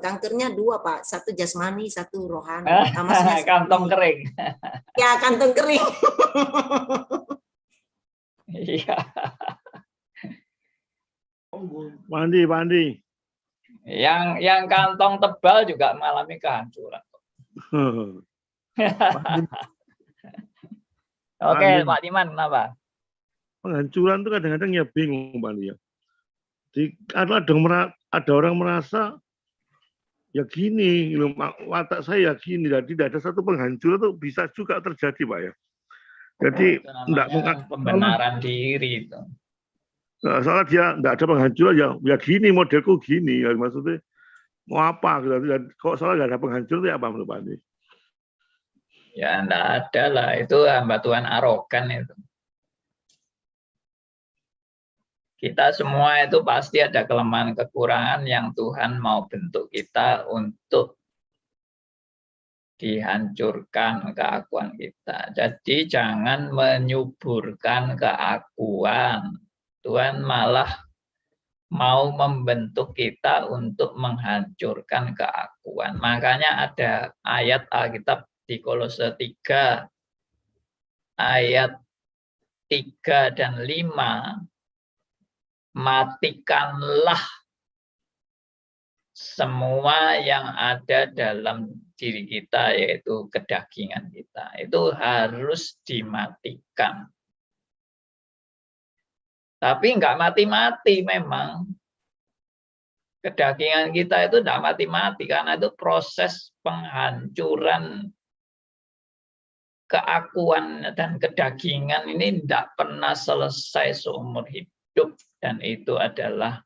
kankernya dua, Pak. Satu jasmani, satu rohani. Kantong kering. Ya, kantong kering. Iya. Pandi. Yang kantong tebal juga mengalami kehancuran. Oke, Pak Diman, kenapa? Penghancuran itu kadang-kadang ya bingung, Pak ya. Ada orang merasa ya gini, watak saya ya gini, dan tidak ada satu penghancuran itu bisa juga terjadi, Pak ya. Jadi enggak pembenaran diri itu. Nah, soalnya dia enggak ada penghancuran ya gini, modelku gini, ya, maksudnya mau apa gitu. Kok soalnya enggak ada penghancuran itu apa menurut Pak Andi? Ya enggak ada lah, itu hamba Tuhan arogan itu. Kita semua itu pasti ada kelemahan kekurangan yang Tuhan mau bentuk kita untuk dihancurkan keakuan kita. Jadi jangan menyuburkan keakuan. Tuhan malah mau membentuk kita untuk menghancurkan keakuan. Makanya ada ayat Alkitab di Kolose 3 ayat 3 dan 5. Matikanlah semua yang ada dalam diri kita, yaitu kedagingan kita. Itu harus dimatikan. Tapi enggak mati-mati memang. Kedagingan kita itu enggak mati-mati, karena itu proses penghancuran keakuan dan kedagingan ini enggak pernah selesai seumur hidup. Dan itu adalah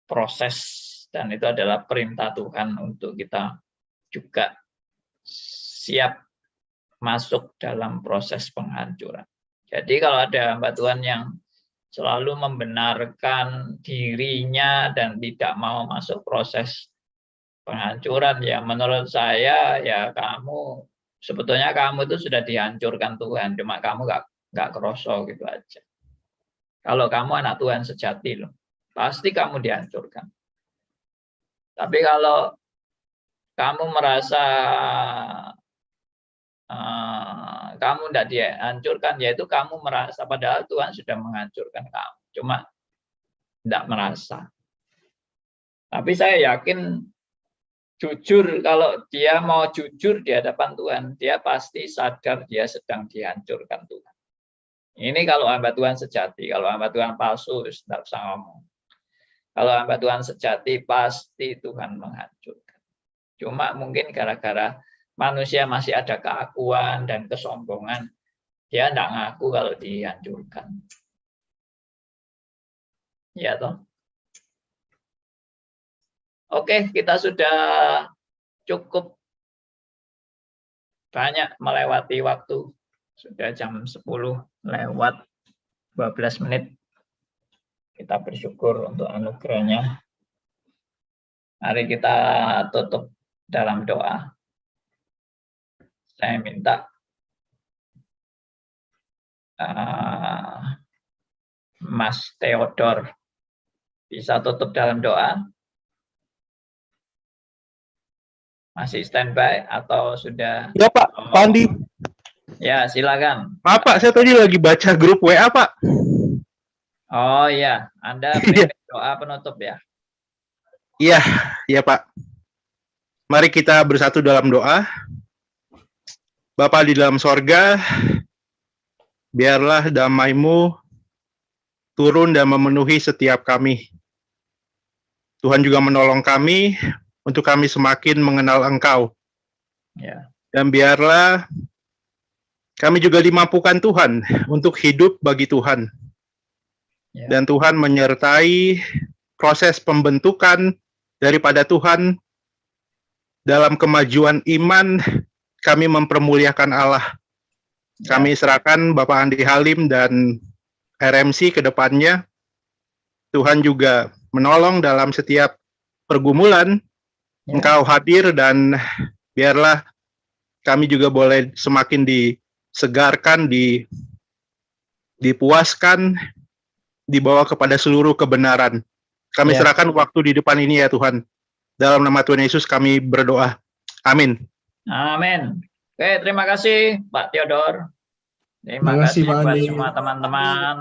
proses, dan itu adalah perintah Tuhan untuk kita juga siap masuk dalam proses penghancuran. Jadi kalau ada hamba Tuhan yang selalu membenarkan dirinya dan tidak mau masuk proses penghancuran, ya menurut saya ya sebetulnya kamu itu sudah dihancurkan Tuhan, cuma kamu nggak kerosok gitu aja. Kalau kamu anak Tuhan sejati loh, pasti kamu dihancurkan. Tapi kalau kamu merasa kamu tidak dihancurkan, yaitu kamu merasa padahal Tuhan sudah menghancurkan kamu, cuma tidak merasa. Tapi saya yakin jujur, kalau dia mau jujur di hadapan Tuhan, dia pasti sadar dia sedang dihancurkan Tuhan. Ini kalau hamba Tuhan sejati. Kalau hamba Tuhan palsu, tidak usah ngomong. Kalau hamba Tuhan sejati, pasti Tuhan menghancurkan. Cuma mungkin gara-gara manusia masih ada keakuan dan kesombongan, dia tidak ngaku kalau dihancurkan. Ya toh? Oke, kita sudah cukup banyak melewati waktu. Sudah jam 10 lewat 12 menit. Kita bersyukur untuk anugerahnya. Mari kita tutup dalam doa. Saya minta Mas Theodor bisa tutup dalam doa. Masih standby atau sudah? Ya Pak, Pandi. Ya, silakan. Maaf Pak, saya tadi lagi baca grup WA Pak. Oh iya, Anda beri doa penutup ya? Iya, iya Pak. Mari kita bersatu dalam doa. Bapa di dalam sorga, biarlah damai-Mu turun dan memenuhi setiap kami. Tuhan juga menolong kami untuk kami semakin mengenal Engkau. Ya. Dan biarlah kami juga dimampukan Tuhan untuk hidup bagi Tuhan. Ya. Dan Tuhan menyertai proses pembentukan daripada Tuhan dalam kemajuan iman. Kami mempermuliakan Allah. Kami serahkan Bapak Andi Halim dan RMC ke depannya. Tuhan juga menolong dalam setiap pergumulan. Ya. Engkau hadir dan biarlah kami juga boleh semakin disegarkan, dipuaskan, dibawa kepada seluruh kebenaran. Kami Ya. serahkan waktu di depan ini ya Tuhan. Dalam nama Tuhan Yesus kami berdoa. Amin. Amin. Oke, terima kasih Pak Theodor. Terima Terima kasih, kasih Pak buat Andi. semua teman-teman.